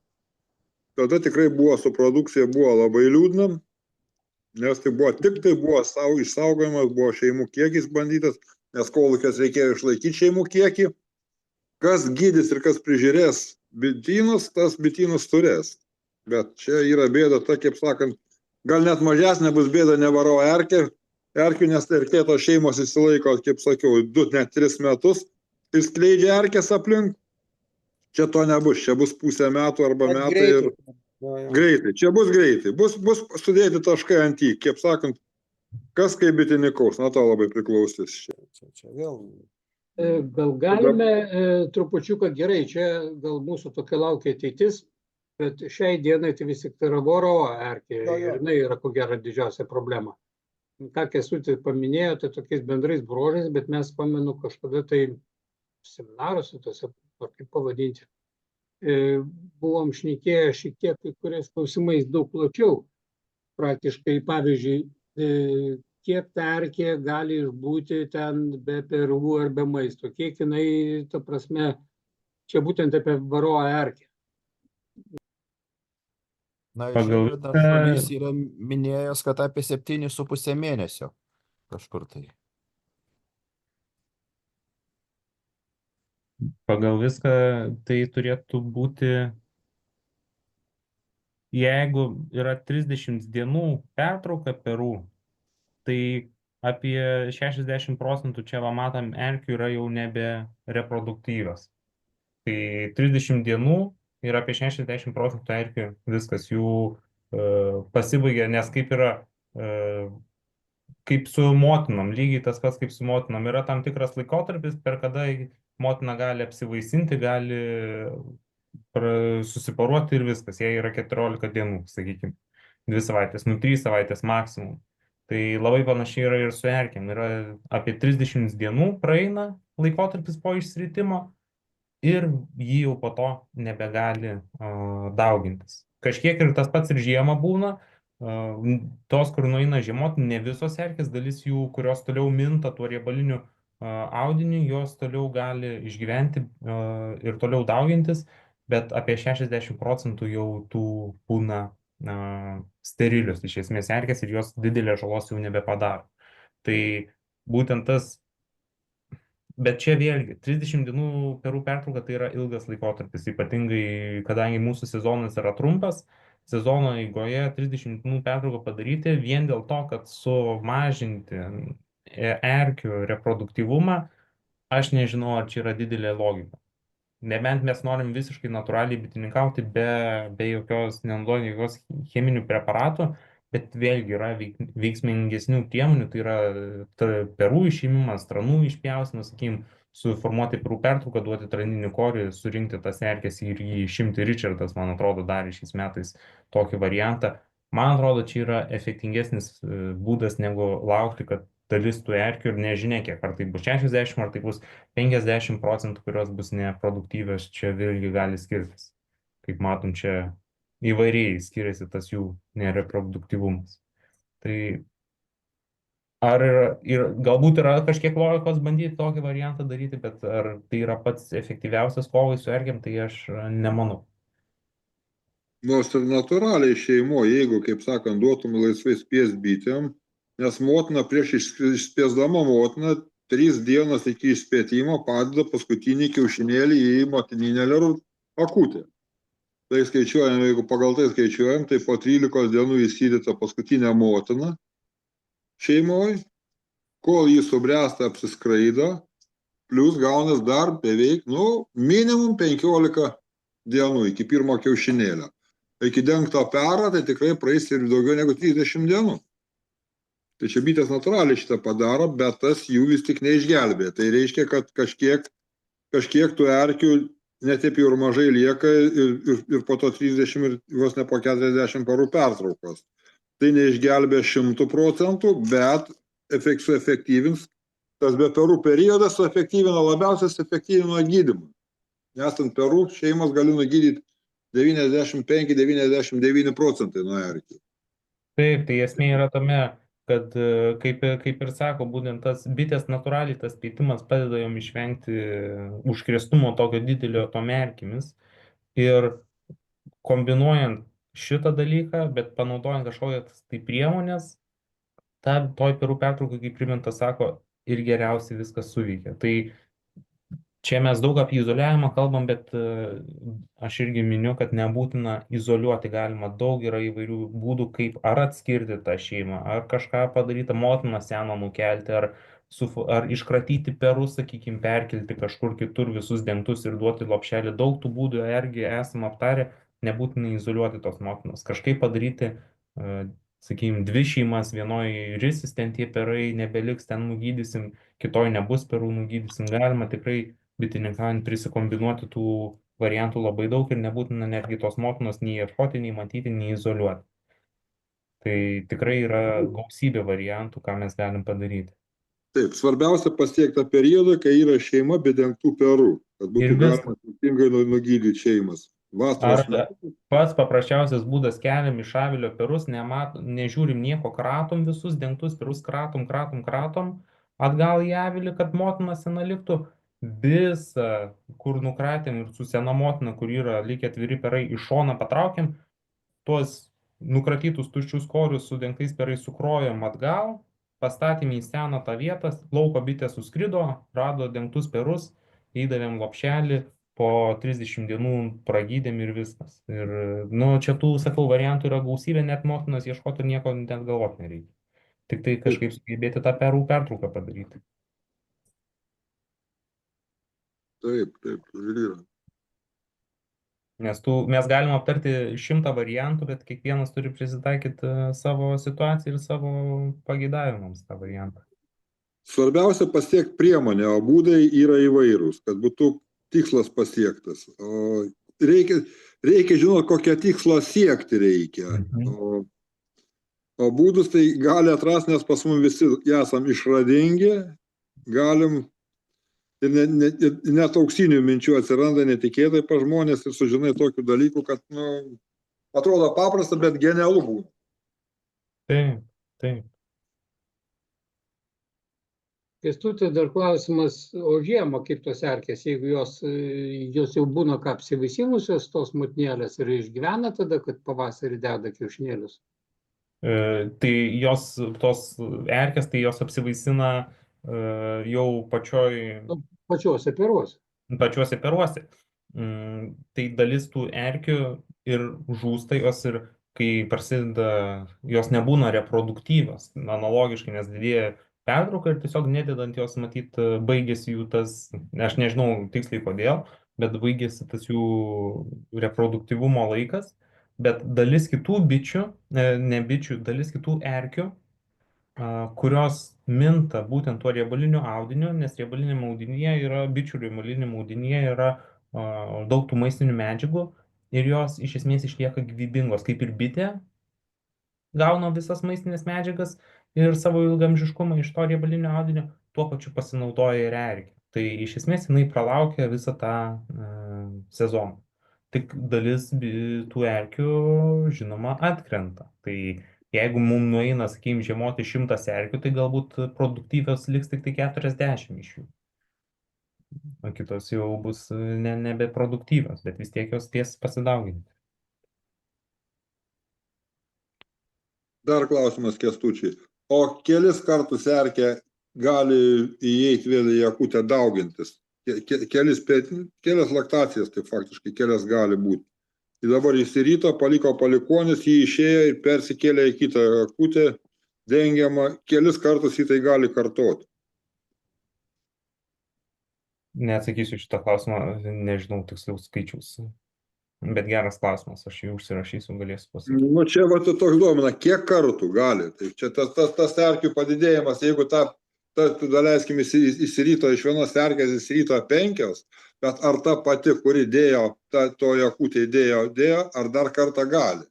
Tada tikrai buvo su produkcija buvo labai liūdna, nes tai buvo išsaugojimas, buvo šeimų kiekis bandytas, nes kolūkiuose reikėjo išlaikyti šeimų kiekį. Kas gydys ir kas prižiūrės bitynus, tas bitynus turės. Bet čia yra bėda, ta, kaip sakant, gal net mažesnė bus bėda ne varo erkė, nes erkėtos šeimos įsilaiko, kaip sakiau, 2-3 metus ir skleidžia erkės aplink. Čia to nebus, čia bus pusę metų arba Bet metai ir greitai. Čia bus greitai, bus sudėti taškai ant jį, kaip sakant, kas kaip bitininkos, nuo to labai priklausys. Čia vėl. Gal galime trupučiuką gerai, čia gal mūsų tokia laukia ateitis, bet šiai dienai tai vis tik tai yra varo erkė ir jinai yra ko gero didžiausia problema. Ką Kęstutis paminėjo, tai tokiais bendrais bruožais, bet mes pamenu kažkada tai seminaruose, tose, kaip pavadinti, buvom šnekėję šiek tiek kai kuriais klausimais daug plačiau. Praktiškai, pavyzdžiui, kiek ta erkė gali išbūti ten be perų ar be maisto, kiek jinai, ta prasme, čia būtent apie varo erkę. Na, Žilvinas Šulys yra minėjęs, kad apie 7,5 mėnesio kažkur tai. Pagal viską tai turėtų būti, jeigu yra 30 dienų pertrauka perų, tai apie 60% čia va matom erkių yra jau nebe reproduktyvios. Tai 30 dienų ir apie 60% erkių viskas jų pasibaigia, nes kaip yra, kaip su motinom, lygiai tas pats kaip su motinom, yra tam tikras laikotarpis, per kada motina gali apsivaisinti, gali susiporuoti ir viskas, jie yra 14 dienų, sakykime, 2 savaitės, 3 savaitės maksimum. Tai labai panašiai yra ir su erkėm, yra apie 30 dienų praeina laikotarpis po išsiritimo ir jį jau po to nebegali daugintis. Kažkiek ir tas pats ir žiemą būna, tos, kur nueina žiemot, ne visos erkės, dalis jų, kurios toliau minta tuo riebaliniu audiniu, jos toliau gali išgyventi ir toliau daugintis, bet apie 60% jau tų būna sterilius, iš esmės erkės, ir jos didelė žalos jau nebepadaro. Tai būtent tas, bet čia vėlgi, 30 dienų perų pertrauka tai yra ilgas laikotarpis, ypatingai kadangi mūsų sezonas yra trumpas, sezono eigoje 30 dienų pertrauką padaryti vien dėl to, kad sumažinti erkių reproduktyvumą, aš nežinau, ar čia yra didelė logika. Nebent mes norim visiškai natūraliai bitininkauti be jokios, nenaudojant jokios cheminių preparatų, bet vėlgi yra veiksmingesnių priemonių, tai yra perų išėmimas, tranų išpjaustymas, sakykim, suformuoti perų pertrauką, duoti traninį korį, surinkti tas erkės ir jį išimti. Richardas, man atrodo, darė šiais metais tokį variantą. Man atrodo, čia yra efektingesnis būdas negu laukti, kad dalis tų erkių ir nežinia kiek, ar tai bus 60, ar tai bus 50%, kurios bus neproduktyvios, čia vėlgi gali skirtis. Kaip matom, čia įvairiai skiriasi tas jų nereproduktyvumas. Tai ar ir galbūt yra kažkiek logikos bandyti tokį variantą daryti, bet ar tai yra pats efektyviausias kovai su erkėm, tai aš nemanau. Nors ir natūraliai šeimo, jeigu, kaip sakant, duotum laisvai spies bitėm, nes motina prieš išspiesdama motina 3 dienas iki išspėtimo padeda paskutinį kiaušinėlį į motininę akutę. Tai skaičiuojam, jeigu pagal tai skaičiuojam, tai po 13 dienų įsidėta paskutinę motiną šeimoje, kol jį subręsta apsiskraido, plus gaunas dar beveik, minimum 15 dienų iki pirmo kiaušinėlio. Iki dengto perą, tai tikrai praeis ir daugiau negu 30 dienų. Tai čia bitės natūraliai šitą padaro, bet tas jų vis tik neišgelbė. Tai reiškia, kad kažkiek tų erkių netiep jau ir mažai lieka ir po to 30 ir vos ne po 40 parų pertraukos. Tai neišgelbė 100%, bet suefektyvins. Tas be perų periodas labiausiai efektyvina gydymą. Nes ant perų šeimos gali nugydyti 95-99% nuo erkių. Taip, tai esmė yra tame, kad kaip ir sako, būtent tas bitės natūraliai, tas plitimas padeda jom išvengti užkrėstumo tokio didelio tom erkėmis. Ir kombinuojant šitą dalyką, bet panaudojant kažkokias tai priemonės, toj perų pertraukai, kaip Rimantas sako, ir geriausiai viskas suveikia. Tai čia mes daug apie izoliavimą kalbam, bet aš irgi miniu, kad nebūtina izoliuoti, galima daug yra įvairių būdų, kaip ar atskirti tą šeimą, ar kažką padaryti, motiną seną nukelti, ar iškratyti perus, sakykime, perkelti kažkur kitur visus dengtus ir duoti lopšelį. Daug tų būdų irgi esam aptarę, nebūtina izoliuoti tos motinos. Kažkaip padaryti, sakykime, dvi šeimas, vienoje risis, ten tie perai nebeliks, ten nugydysim, kitoj nebus perų, nugydysim. Galima tikrai bitininkaujant prisikombinuoti tų variantų labai daug ir nebūtina netgi tos motinos nei ieškoti, nei matyti, nei izoliuoti. Tai tikrai yra gausybė variantų, ką mes galim padaryti. Taip, svarbiausia pasiekti tą periodą, kai yra šeima be dengtų perų, kad būtų galima teisingai nugydyti šeimas. Pats paprasčiausias būdas, keliam iš avilio perus, nežiūrim nieko, kratom visus dengtus perus, kratom, atgal į avilį, kad motina sena liktų. Visą, kur nukratėm ir su sena motina, kur yra likę atviri perai, iš šoną patraukiam, tuos nukratytus tuščius korius su dengtais perais sukrojom atgal, pastatėm į seną tą vietą, lauko bitė suskrido, rado dengtus perus, įdavėm lopšelį, po 30 dienų pragydėm ir viskas. Ir, čia tų, sakau, variantų yra gausybė, net motinos ieškoti nieko net galvoti nereikia. Tik tai kažkaip sugebėti tą perų pertrauką padaryti. Taip, ir yra. Nes mes galim aptarti 100 variantų, bet kiekvienas turi prisitaikyti savo situaciją ir savo pageidavimams tą variantą. Svarbiausia pasiekti priemonę, o būdai yra įvairūs, kad būtų tikslas pasiektas. O reikia žinoti, kokią tikslą siekti reikia. O būdus tai gali atrasti, nes pas mus visi esam išradingi, galim ir net auksinių minčių atsiranda netikėtai pas žmonės ir sužinai tokių dalykų, kad atrodo paprasta, bet genialu būna. Taip. Kęstuti, dar klausimas, o žiemą kaip tos erkės, jeigu jos jau būna apsivaisinusios, tos motinėlės, ir išgyvena tada, kad pavasarį deda kiaušinėlius? Tai tos erkės, tai jos apsivaisina jau Pačiuose peruose. Tai dalis tų erkių ir žūsta jos ir kai prasideda, jos nebūna reproduktyvios, analogiškai, nes didėja pertrauka ir tiesiog nededant jos, matyt, baigėsi jų tas, aš nežinau tiksliai kodėl, bet baigėsi tas jų reproduktyvumo laikas, bet dalis kitų bičių, dalis kitų erkių, kurios minta būtent tuo riebaliniu audiniu, nes riebaliniame audinyje yra, bičių riebaliniame audinyje yra daug tų maistinių medžiagų ir jos iš esmės išlieka gyvybingos, kaip ir bitė gauna visas maistinės medžiagas ir savo ilgamžiškumą iš to riebalinio audinio, tuo pačiu pasinaudoja ir erkė. Tai iš esmės jinai pralaukia visą tą sezoną. Tik dalis tų erkių, žinoma, atkrenta. Tai jeigu mums nueina, sakykime, žiemoti 100 erkių, tai galbūt produktyvios liks tik 40 iš jų. O kitos jau bus nebeproduktyvios, bet vis tiek jos spės pasidauginti. Dar klausimas, Kęstučiai. O kelis kartus erkė gali įeiti vėl į akutę daugintis? Kelias laktacijas, tai faktiškai kelias gali būti. Ir dabar išsirito, paliko palikuonis, jį išėjo ir persikėlė į kitą akutę, dengiamą, kelis kartus į tai gali kartoti. Neatsakysiu šitą klausimą, nežinau tiksliau skaičius. Bet geras klausimas, aš jį užsirašysiu, galėsiu pasakyti. Nu, čia va toks duomena, kiek kartų gali. Tai čia tas erkių padidėjimas, jeigu daleiskim, įsirito iš vienos erkės, įsirito 5, bet ar ta pati, kuri dėjo, toje akutėje dėjo, ar dar kartą gali.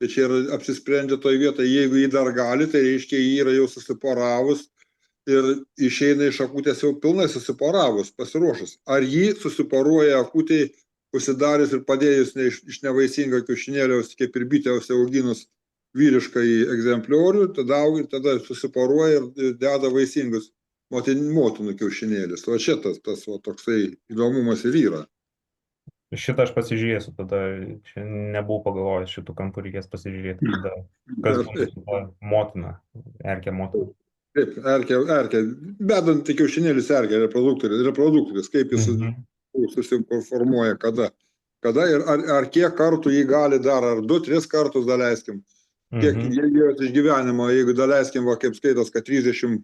Tai čia ir apsisprendžia toje vietoje, jeigu jį dar gali, tai reiškia, jį yra jau susiporavus ir išeina iš akutės jau pilnai susiporavus, pasiruošus. Ar jį susiporuoja akutėje, užsidarius ir padėjus iš nevaisingo kiaušinėlio, kaip ir bitės auginus vyrišką į egzempliorių, tada susiporuoja ir deda vaisingus motinų kiaušinėlis. O čia tas toksai įdomumas ir yra. Šitą aš pasižiūrėsiu, tada čia nebuvau pagalvojęs, šitų kampų reikės pasižiūrėti, tada kas būna su ta motina, erkė motina. Taip, erkė, bedant kiaušinėlis erkė, reproduktorius, kaip jis susiformuoja, kada ir ar kiek kartų jį gali dar, ar 2-3 kartus daleiskim, kiek jos išgyvenimo, jeigu daleiskim, va, kaip skaitos, kad 30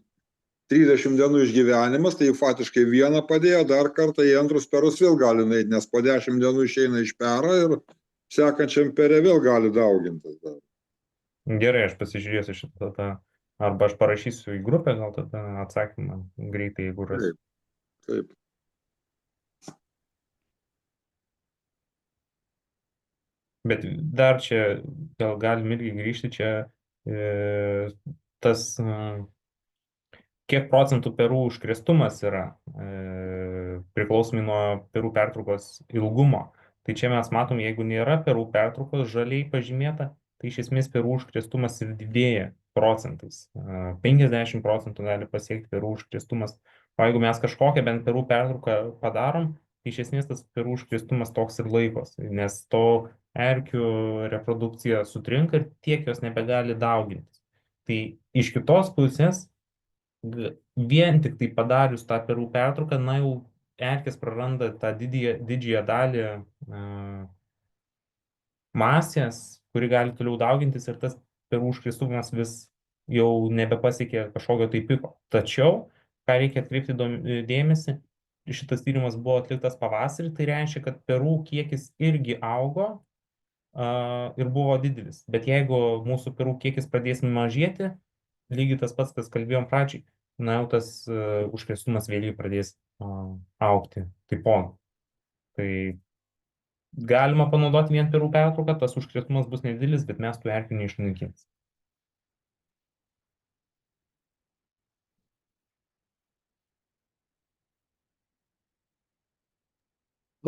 dienų išgyvenimas, tai faktiškai vieną padėjo, dar kartą į antrus perus vėl gali nueiti, nes po 10 dienų išeina iš pero ir sekančiam pere vėl gali daugintis. Gerai, aš pasižiūrėsiu šitą tada. Arba aš parašysiu į grupę, gal tada atsakymą greitai, jeigu rasiu. Taip. Bet dar čia, gal galim irgi grįžti čia, tas, kiek procentų perų užkrėstumas yra, priklausomai nuo perų pertraukos ilgumo. Tai čia mes matom, jeigu nėra perų pertraukos žaliai pažymėta, tai iš esmės perų užkrėstumas ir didėja procentais. 50% gali pasiekti perų užkrėstumas. O jeigu mes kažkokią bent perų pertrauką padarom, tai iš esmės tas perų užkrėstumas toks ir laikos, nes to erkių reprodukcija sutrinka ir tiek jos nebegali daugintis. Tai iš kitos pusės, vien tik tai padarius tą perų pertrauką, na jau erkės praranda tą didžiąją dalį masės, kuri gali toliau daugintis ir tas perų užkrėstumas vis jau nebepasiekė kažkokio tai piko. Tačiau, ką reikia atkreipti dėmesį, šitas tyrimas buvo atliktas pavasarį, tai reiškia, kad perų kiekis irgi augo ir buvo didelis. Bet jeigu mūsų perų kiekis pradės mažėti, lygiai tas pats, kas kalbėjom pradžiai, na jau tas užkrėstumas vėliai pradės augti taipogi. Tai galima panaudoti vien perų pertrauką, tas užkrėstumas bus nedidelis, bet mes tų erkių neišnaikins.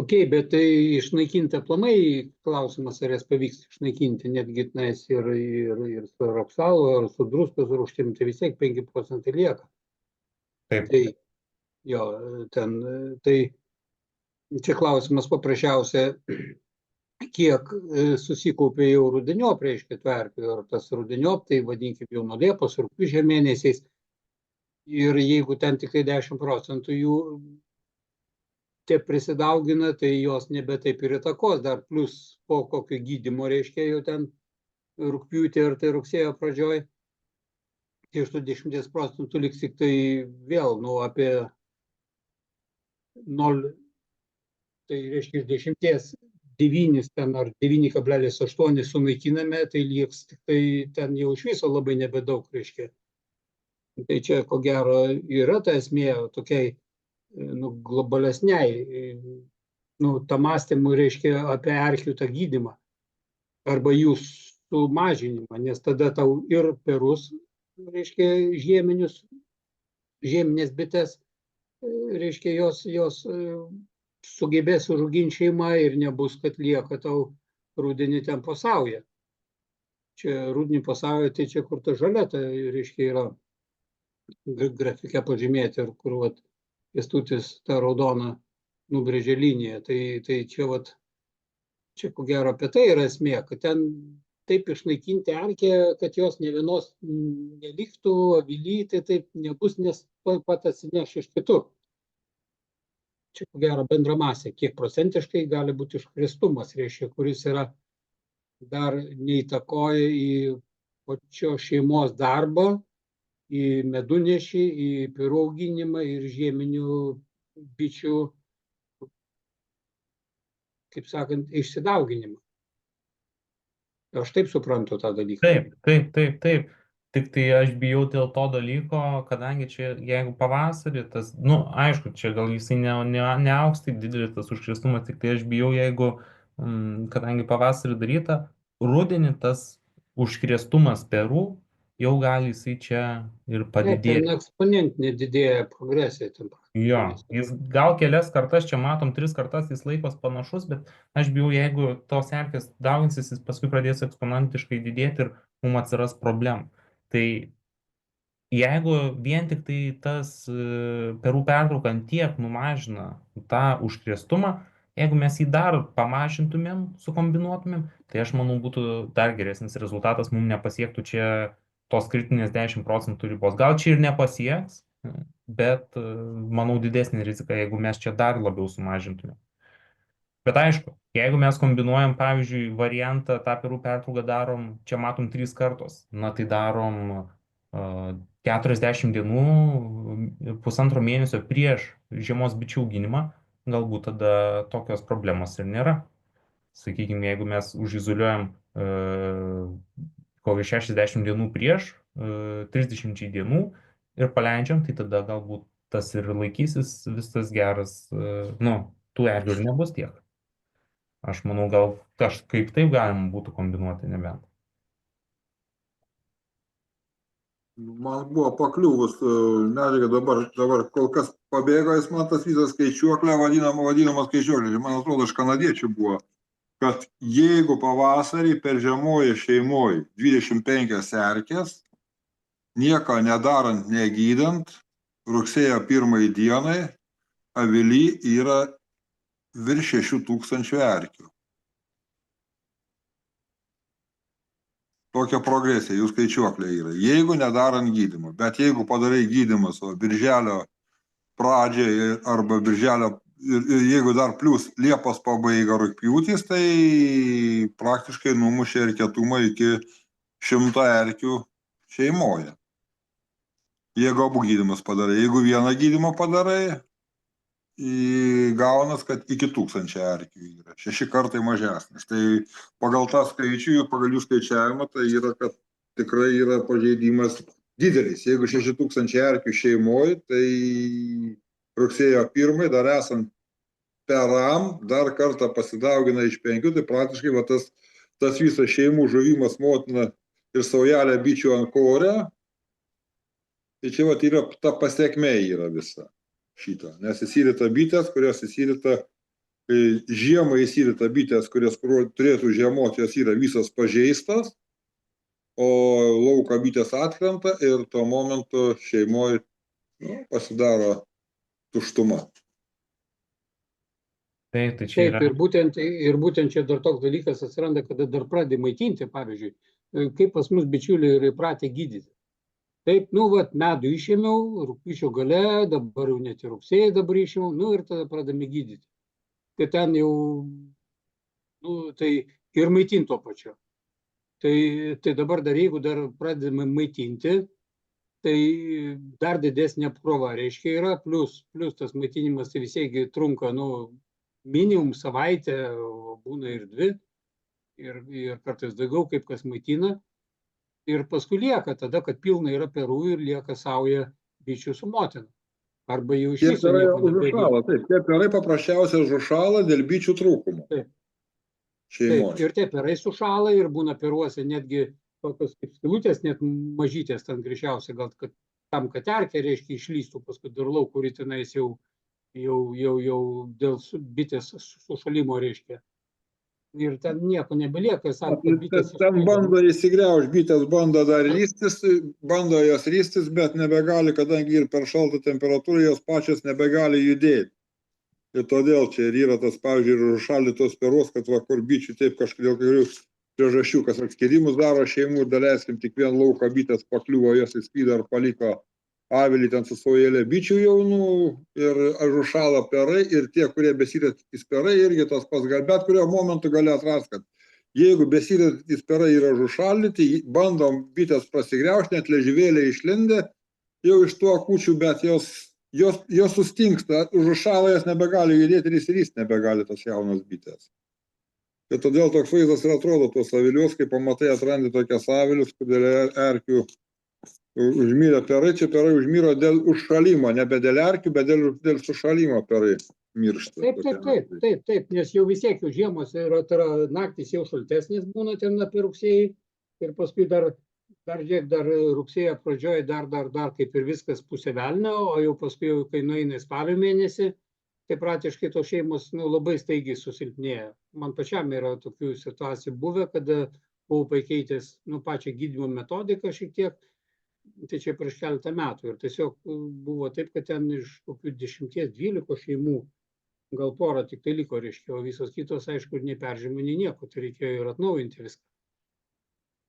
Ok, bet tai išnaikinti aplamai klausimas, ar jas pavyks išnaikinti, netgi tenais ir su rapsalu, ar su druskos rūgštim, tai vis tiek 5% lieka. Taip. Tai, jo, tai čia klausimas paprasčiausia, kiek susikaupė jau rudeniop, reiškia, tverkių, ir tas rudeniop, tai vadinkim jau nuo Liepos, rugpjūčio mėnesiais, ir jeigu ten tik 10% jų te prisidaugina, tai jos nebe taip ir įtakos, dar plus po kokio gydymo, reiškia, jau ten rugpjūtį ar tai rugsėjo pradžioj, tai iš tų 10% liks tik tai vėl, apie 0, tai reiškia iš 10 9 ten ar 9,8 sunaikiname, tai liks tik tai ten jau iš viso labai nebedaug, reiškia. Tai čia, ko gero, yra ta esmė tokiai globalesniai, tą mąstymų, reiškia, apie erkių tą gydymą arba jų sumažinimą, nes tada tau ir perus, reiškia, žieminės bitės, reiškia, jos sugebės užauginti šeimą ir nebus, kad lieka tau rudenį ten po saują. Čia rudenį po saują, tai čia kur ta žalia, tai reiškia, yra grafike pažymėti, ir kur Kęstutis tą raudoną nubrėžė liniją. Tai čia ko gero apie tai yra esmė, kad ten taip išnaikinti erkę, kad jos ne vienos neliktų, avily, tai taip nebus, nes pat atsineš iš kitur. Čia ko gero bendra masė, kiek procentiškai gali būti užkrėstumas, reiškia, kuris yra dar neįtakoja į pačio šeimos darbą, į medunešį, į perų auginimą ir žieminių bičių kaip sakant, išsidauginimą. Aš taip suprantu tą dalyką. Taip. Tik tai aš bijau dėl to dalyko, kadangi čia, jeigu pavasarį, tas, aišku, čia gal jisai neaugs taip didelis tas užkrėstumas, tik tai aš bijau, jeigu, kadangi pavasarį daryta, rudenį tas užkrėstumas perų jau gali jisai čia ir Ten padidėti. eksponentinė didėja progresija. Jo, jis gal kelias kartas, čia matom 3 kartas, jis laikos panašus, bet aš bijau, jeigu tos erkės dauginsis, jis paskui pradės eksponentiškai didėti ir mums atsiras problemų. Tai jeigu vien tik tai tas perų pertrauka ant tiek numažina tą užkrėstumą, jeigu mes jį dar pamažintumėm, sukombinuotumėm, tai aš manau būtų dar geresnis rezultatas, mums nepasiektų čia tos kritinės 10% ribos. Gal čia ir nepasieks, bet manau didesnė rizika, jeigu mes čia dar labiau sumažintume. Bet aišku, jeigu mes kombinuojam, pavyzdžiui, variantą, tą perų pertrauką darom, čia matom 3 kartos, tai darom 40 dienų, pusantro mėnesio prieš žiemos bičių auginimą, galbūt tada tokios problemos ir nėra. Sakykime, jeigu mes užizoliuojam kokį 60 dienų prieš, 30 dienų ir paleidžiam, tai tada galbūt tas ir laikysis visas geras, tų erkių ir nebus tiek. Aš manau, gal kažkaip taip galima būtų kombinuoti, nebent. Man buvo pakliuvus medžiaga, dabar kol kas pabėgo, jis man tas visas skaičiuoklė, vadinama skaičiuoklė, man atrodo, iš kanadiečių buvo, kad jeigu pavasarį per žemoje šeimoje 25 erkės, nieko nedarant, negydant, rugsėjo 1 dienai avily yra virš 6000 erkių. Tokia progresija, jų skaičiuoklė yra. Jeigu nedarant gydymo, bet jeigu padarai gydymas, o birželio pradžiai arba birželio, ir jeigu dar plus Liepos pabaiga rugpjūtis, tai praktiškai numušė erkėtumą iki 100 erkių šeimoje. Jeigu abu gydymus padarai, jeigu vieną gydymą padarai, gaunas, kad iki 1000 erkių yra, 6 kartai mažesnis. Tai pagal tą skaičių, pagal jų skaičiavimą, tai yra, kad tikrai yra pažeidimas didelis. Jeigu 6000 erkių šeimoje, tai rugsėjo 1 dar esant peram, dar kartą pasidaugina iš 5, tai praktiškai tas visas šeimų žuvimas motina ir saujelė bičių ant korę, tai čia yra ta pasiekmė yra visa. Šitą, nes įsirita bitės, kurios įsirita, žiemą įsirita bitės, kurios turėtų žiemoti, jos yra visos pažeistas, o lauko bitės atkrenta ir tuo momentu šeimoje pasidaro tuštuma. Taip, tai čia yra. Ir būtent čia dar toks dalykas atsiranda, kada dar pradedi maitinti, pavyzdžiui, kaip pas mus bičiuliai yra įpratę gydyti. Taip, medų išėmiau, rugpjūčio gale, dabar jau net ir rugsėjį dabar išėmiau, ir tada pradame gydyti. Tai ten jau, tai ir maitinti to pačiu. Tai dabar dar, jeigu dar pradedame maitinti, tai dar didesnė apkrova, reiškia, yra, plus tas maitinimas, tai visiegi trunka, minimum savaitę, būna ir 2, ir kartais daugiau, kaip kas maitina. Ir paskui lieka tada, kad pilna yra perų ir lieka sauja bičių su motina. Arba jau iš viso nieko nebelieka. Taip, tie perai paprasčiausiai užšąla dėl bičių trūkumo. Taip. Šeimos. Ir tie perai sušąla ir būna peruose netgi tokios kaip skylutės, net mažytės ten greičiausiai, gal kad tam, kad erkė, reiškia, išlystų paskui dar lauk, kurį tenais jau dėl bitės sušalimo, reiškia. Ir ten nieko nebelieka. Ten bando įsigriaužti, bitės bando dar ristis, bando jos ristis, bet nebegali, kadangi ir per šaltą temperatūrą jos pačios nebegali judėti. Ir todėl čia ir yra tas, pavyzdžiui, užšaldytos peros, kad kur bičių taip kažkodėl priežasčių, kas atskirimus daro šeimų, daleiskim, tik vien lauko bitės pakliuvo, jos įspydą ar paliko avilį ten su saujelė bičių jaunų ir užšąla perai ir tie, kurie besiritys perai, irgi tas pats, bet kurio momentu gali atrasti, kad jeigu besiritys perai yra užšaldyti, bandom bitės prasigriaužti, net leživėlė išlindė jau iš tų akučių, bet jos jos sustingsta, užšąla, jas nebegali judėti ir įsirįsti nebegali tos jaunos bitės. Ir todėl toks vaizdas ir atrodo tos avilius, kai pamatai atrandi tokias avilius, kur dėl erkių užmyrė perai, čia perai užmyro dėl užšalimo, nebe dėl erkių, bet dėl sušalimo perai miršta. Taip, nes jau vis tiek jau žiemos yra, tai yra naktys jau šaltesnės būna ten apie rugsėjį ir paskui dar rugsėjo pradžioje dar kaip ir viskas pusė velnio, o jau paskui, kai nueina į spalio mėnesį, tai praktiškai tos šeimos labai staigiai susilpnėja. Man pačiam yra tokių situacijų buvę, kada buvau pakeitęs pačią gydymo metodiką šiek tiek, tai čia prieš keletą metų. Ir tiesiog buvo taip, kad ten iš kokių 10-12 šeimų gal porą tik tai liko, reiškia, o visos kitos, aišku, nei peržymų, nei nieko, tai reikėjo ir atnaujinti viską.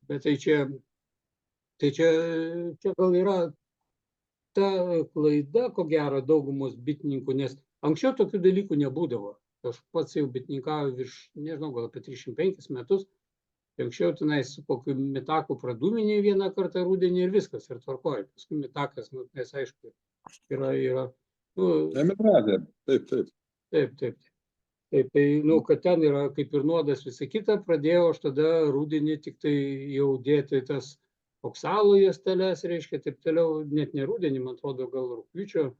Bet tai čia gal yra ta klaida, ko gero, daugumos bitininkų, nes anksčiau tokių dalykų nebūdavo. Aš pats jau bitininkauju virš, nežinau, gal apie 305 metus. Anksčiau tenais su kokiu mitaku pradūminį vieną kartą rudenį ir viskas, ir tvarkoja. Paskui mitakas, nes aišku, yra. Emigravė, taip. Taip, tai, kad ten yra kaip ir nuodas visą kitą, pradėjau aš tada rudenį tik tai jau dėti tas oksalo juosteles, reiškia, taip toliau, net ne rudenį, man atrodo, gal rugpjūčio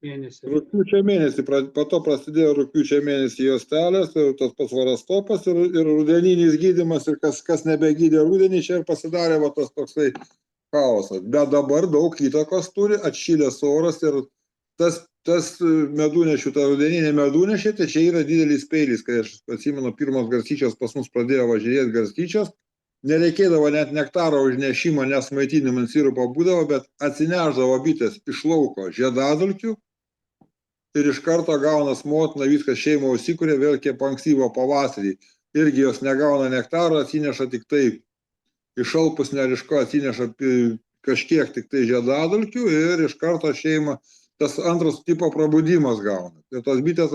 mėnesį. Rugpjūčio mėnesį, po to prasidėjo rugpjūčio mėnesį juostelės, tas pats varastopas ir rudeninis gydymas, ir kas nebegydė rudenį, čia ir pasidarė tas toksai chaosas. Bet dabar daug įtakos turi, atšilęs oras ir tas medūnešių, ta rudeninė medūnešė, tai čia yra didelis peilis, kai aš atsimenu, pirmos garstyčios pas mus pradėjo važiuoti garstyčios, nereikėdavo net nektaro užnešimo, nes maitinimo sirupo būdavo, bet atsineždavo bitės iš lauko žiedadulkių ir iš karto gaunas motina, viskas šeima užsikuria, vėl kiek ankstyvo pavasarį. Irgi jos negauna nektaro, atsineša tik tai išalpus neriško, atsineša kažkiek tik tai žiedadulkių ir iš karto šeima tas antras tipo prabudimas gauna. Ir tos bitės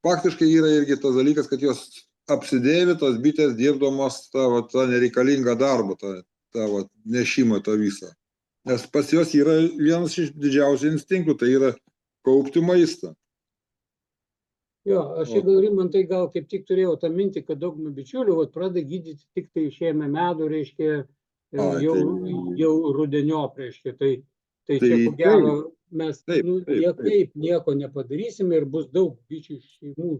faktiškai yra irgi tas dalykas, kad jos apsidėvi, tos bitės dirbdamos tą nereikalingą darbą, tą nešimą tą visą. Nes pas jos yra vienas iš didžiausių instinktų, tai yra kaupti maistą. Jo, aš gal Rimantai gal kaip tik turėjau tą mintį, kad daug bičiulių pradeda gydyti tik tai išėjame medų, reiškia, jau rudeniop, reiškia. Tai čia ko gero mes nieko nepadarysim ir bus daug bičių šeimų.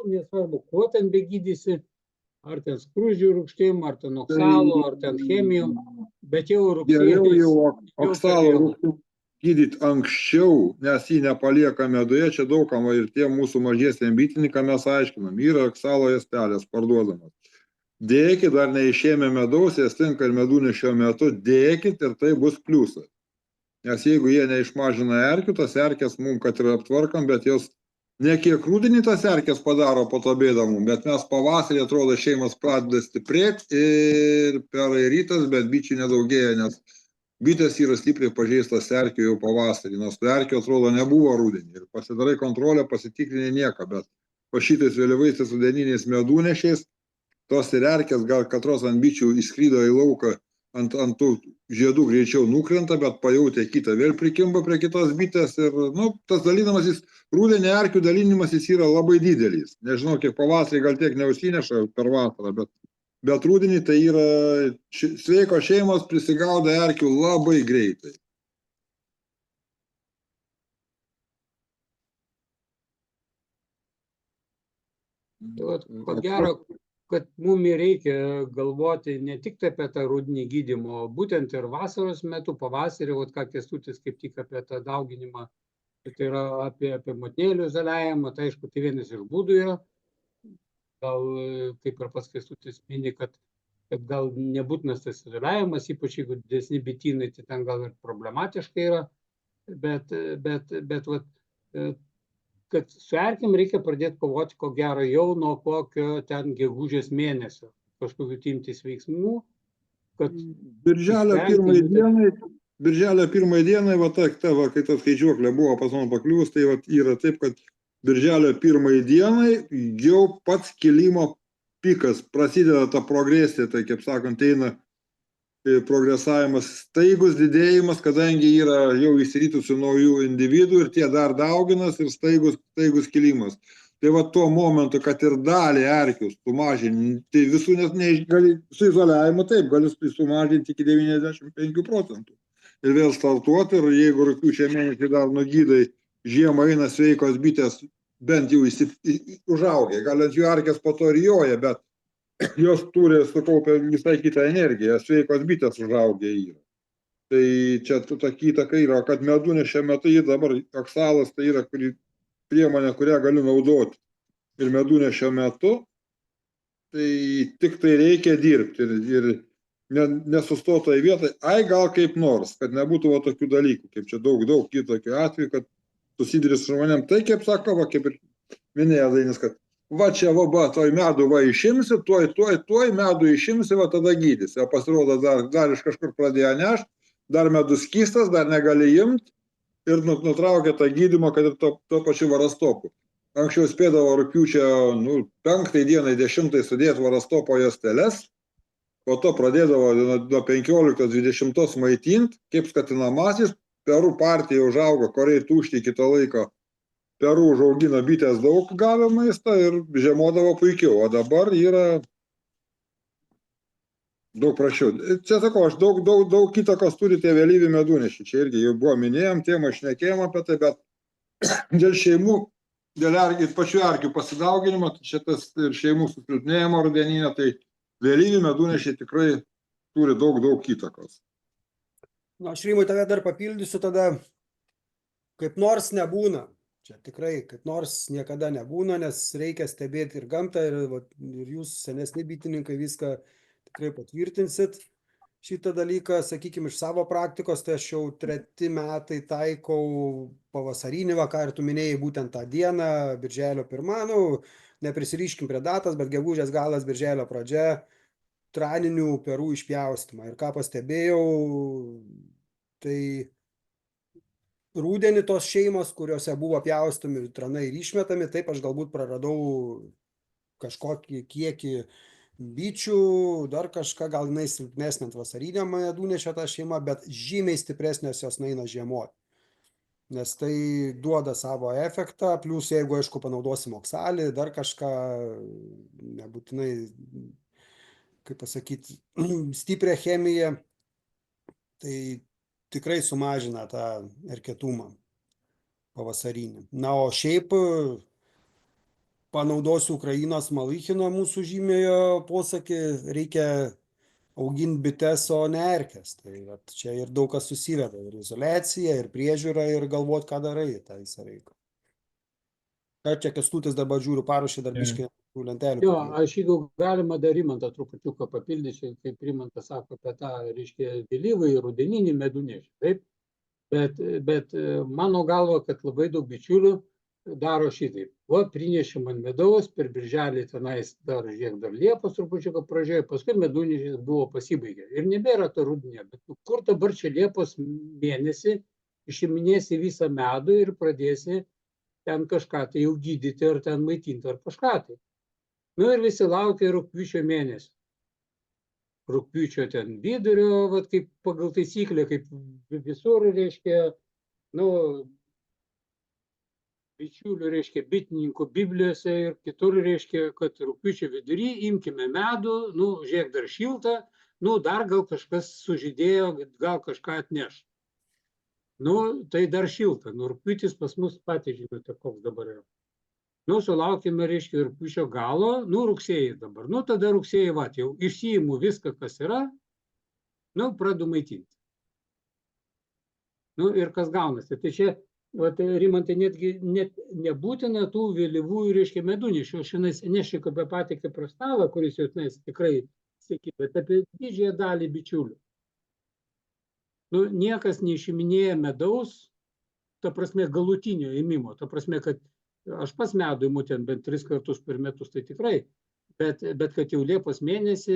Nesvarbu, kuo ten begydysi, ar ten skruzdžių rūgštim, ar ten oksalo, ar ten chemijom, bet jau rugsėjais. Geriau jau oksalo rūgštim gydyti anksčiau, nes jį nepalieka meduje, čia daugam ir tie mūsų mažiesiem bitininkam mes aiškinam, yra oksalo juostelės parduodamas. Dėkit, dar neišėmė medaus, jas tinka ir medūnešio metu, dėkit ir tai bus pliusas. Nes jeigu jie neišmažina erkių, tas erkės mums, kad ir aptvarkam, bet jos ne kiek rudenį tas erkės padaro po to bėdą mums, bet mes pavasarį, atrodo, šeimas pradeda stiprėti ir perai rytas, bet bičių nedaugėja, nes bitės yra stipriai pažeistas erkių jau pavasarį, nors erkių, atrodo, nebuvo rudenį. Ir pasidarai kontrolę, pasitikrinė nieko, bet po šitais vėlyvaisiais rudeniniais medūnešiais, tos ir erkės gal katros ant bičių įskrydo į lauką, ant tų žiedų greičiau nukrenta, bet pajautė kitą, vėl prikimba prie kitos bitės ir, tas dalinimasis, rudenį erkių dalinimasis yra labai didelis. Nežinau, kiek pavasarį gal tiek neužsineša per vasarą, bet rudenį tai yra sveiko šeimos prisigauda erkių labai greitai. Ko gero, kad mums reikia galvoti ne tik apie tą rudenį gydymą, o būtent ir vasaros metu, pavasarį, ką Kęstutis kaip tik apie tą dauginimą, tai yra apie motinėlių žaliavimą, tai aišku, tai vienas iš būdų yra. Gal, kaip ir pats Kęstutis mini, kad gal nebūtinas tas žaliavimas, ypač jeigu didesni bitynai, tai ten gal ir problematiškai yra, bet kad su erkėm reikia pradėti kovoti, ko gero, jau nuo kokio ten gegužės mėnesio, kažkokių imtis veiksmų, kad... Birželio pirmai dienai, kai ta skaičiuoklė buvo pas man pakliūs, tai yra taip, kad birželio pirmai dienai jau pats kilimo pikas prasideda ta progresija, tai kaip sakant, eina progresavimas, staigus didėjimas, kadangi yra jau įsirytusių naujų individų ir tie dar dauginas ir staigus kilimas. Tai va tuo momentu, kad ir dalį erkių sumažinti, tai visų net gali, su izoliavimu taip, gali sumažinti iki 95%. Ir vėl startuoti, ir jeigu rugpjūčio mėnesį dar nugydai, žiemą eina sveikos bitės, bent jau užaugę, gal ant jų erkės po to ir joja, bet jos turi sukaupę visai kitą energiją, sveikos bitės užaugę yra. Tai čia tokia įtaka yra, kad medunešio metu jį dabar oksalas tai yra priemonė, kurią galiu naudoti. Ir medunešio metu, tai tik tai reikia dirbti ir nesustoti į vietą, gal kaip nors, kad nebūtų tokių dalykų, kaip čia daug kitokių atvejų, kad susiduri su žmonėm. Tai kaip sako, kaip ir minėjo Dainis, kad va čia toj medų išimsi, tuoj medų išimsi, va tada gydysi. O pasirodo, dar iš kažkur pradėjo nešti, dar medus skystas, dar negali imti ir nutraukia tą gydymą, kad ir to pačiu varastopu. Anksčiau spėdavo rugpjūčio 5 dienai, 10 sudėti varastopo juosteles, po to pradėdavo nuo 15-20 maitinti, kaip skatinamasis, perų partija užaugo, koriai tušti iki to laiko. Perų užaugino bitės daug gavę maistą ir žiemodavo puikiau, o dabar yra daug prašiau. Čia sakau, aš daug įtakos turi tie vėlyvi medunešiai. Čia irgi jau buvo minėjom, šnekėjom apie tai, bet dėl šeimų, dėl pačių erkių pasidauginimo, čia tas ir šeimų susilpnėjimo rudeninio, tai vėlyvi medunešiai tikrai turi daug įtakos. Na, aš Rimai tave dar papildysiu, tada kaip nors nebūna. Čia tikrai kaip nors niekada nebūna, nes reikia stebėti ir gamtą, ir jūs senesni bitininkai viską tikrai patvirtinsit. Šitą dalyką, sakykime, iš savo praktikos, tai aš jau 3 metai taikau pavasarinį vakarą, ir tu minėjai būtent tą dieną, birželio 1, neprisiriškim prie datos, bet gegužės galas, birželio pradžia, traninių perų išpjaustymą. Ir ką pastebėjau, tai rudenį tos šeimos, kuriuose buvo pjaustomi tranai ir išmetami, taip aš galbūt praradau kažkokį kiekį bičių, dar kažką, gal jinai silpnesnė ant vasarinio medunešio ta šeima, bet žymiai stipresnės jos naina žiemoti. Nes tai duoda savo efektą, plus jeigu, aišku, panaudosim oksalį, dar kažką, nebūtinai, kaip pasakyti, stiprią chemiją, tai tikrai sumažina tą erkėtumą pavasarinį. Na, o šiaip panaudosiu Ukrainos Malachino mūsų žymėjo posakį, reikia auginti bites, o ne erkes. Tai čia ir daug kas susiveda, ir izoliacija, ir priežiūra, ir galvot, ką darai tą visą reiką. Ką čia Kęstutis dabar žiūriu, paruošė dar biškį lentelių. Jo, aš jeigu galima dar Rimantą trupučiuką papildyčiau, kaip Rimantas sako apie tą, reiškia, vėlyvą ir rudeninį medunešį, taip? Bet mano galva, kad labai daug bičiulių daro šitaip. Va, prinešim ant medaus, per birželį tenais dar Liepos trupučiuką pradžioje, paskui medunešis buvo pasibaigę. Ir nebėra to rudenio, bet kur dabar čia Liepos mėnesį išiminėsi visą medų ir pradėsi ten kažką tai jau gydyti, ar ten maitinti, ar kažką tai. Nu ir visi laukia rugpjūčio mėnesį. Rugpjūčio ten vidurio, vat, kaip pagal taisyklę, kaip visur, reiškia, bičiulių, reiškia, bitininkų Biblijose ir kitur, reiškia, kad rugpjūčio vidury imkime medų, žiūrėk, dar šilta, dar gal kažkas sužydėjo, gal kažką atneš. Tai dar šilta, rugpjūtis pas mus patys žinote, koks dabar yra. Sulaukime, reiškia, rugpjūčio galo, rugsėjį dabar. Tada rugsėjį, jau išsiimu viską, kas yra, pradedu maitinti. Ir kas gaunasi. Tai čia, Rimantai, netgi nebūtina tų vėlyvųjų, reiškia, medunešių. Aš nešiu apie patį prastalą, kuris jau tikrai sėki, bet apie didžiąją dalį bičiulių. Niekas neišiminėja medaus, ta prasme, galutinio ėmimo. Ta prasme, kad aš pas medų imu ten bent 3 kartus per metus, tai tikrai. Bet kad jau Liepos mėnesį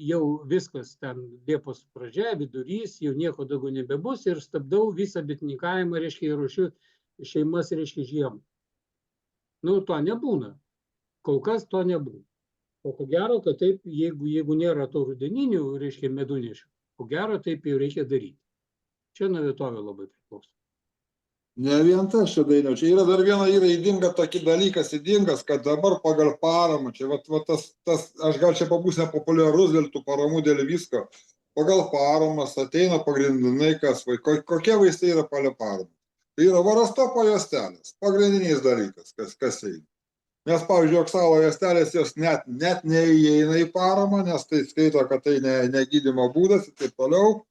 jau viskas ten Liepos pradžia, vidurys, jau nieko daugiau nebebus ir stabdau visą bitininkavimą, reiškia, ir ruošiu šeimas, reiškia, žiemą. To nebūna. Kol kas to nebūna. O ko gero, kad taip, jeigu nėra to rudeninių, reiškia, medunešių, ko gero taip jau reikia daryti. Čia nuo vietovių labai priklauso. Ne vien tas čia dainiau, čia yra dar viena yra įdinga tokį dalykas, įdingas, kad dabar pagal paramą, čia tas, aš gal čia pabūsiu nepopuliarus dėl tų paramų, dėl visko, pagal paramas ateina pagrindinai kas, kokie vaistai yra pagal paramą. Tai yra varastopo juostelės, pagrindinis dalykas, kas eina. Nes, pavyzdžiui, oksalo juostelės jos net neįeina į paramą, nes tai skaito, kad tai ne gydymo būdas ir taip toliau.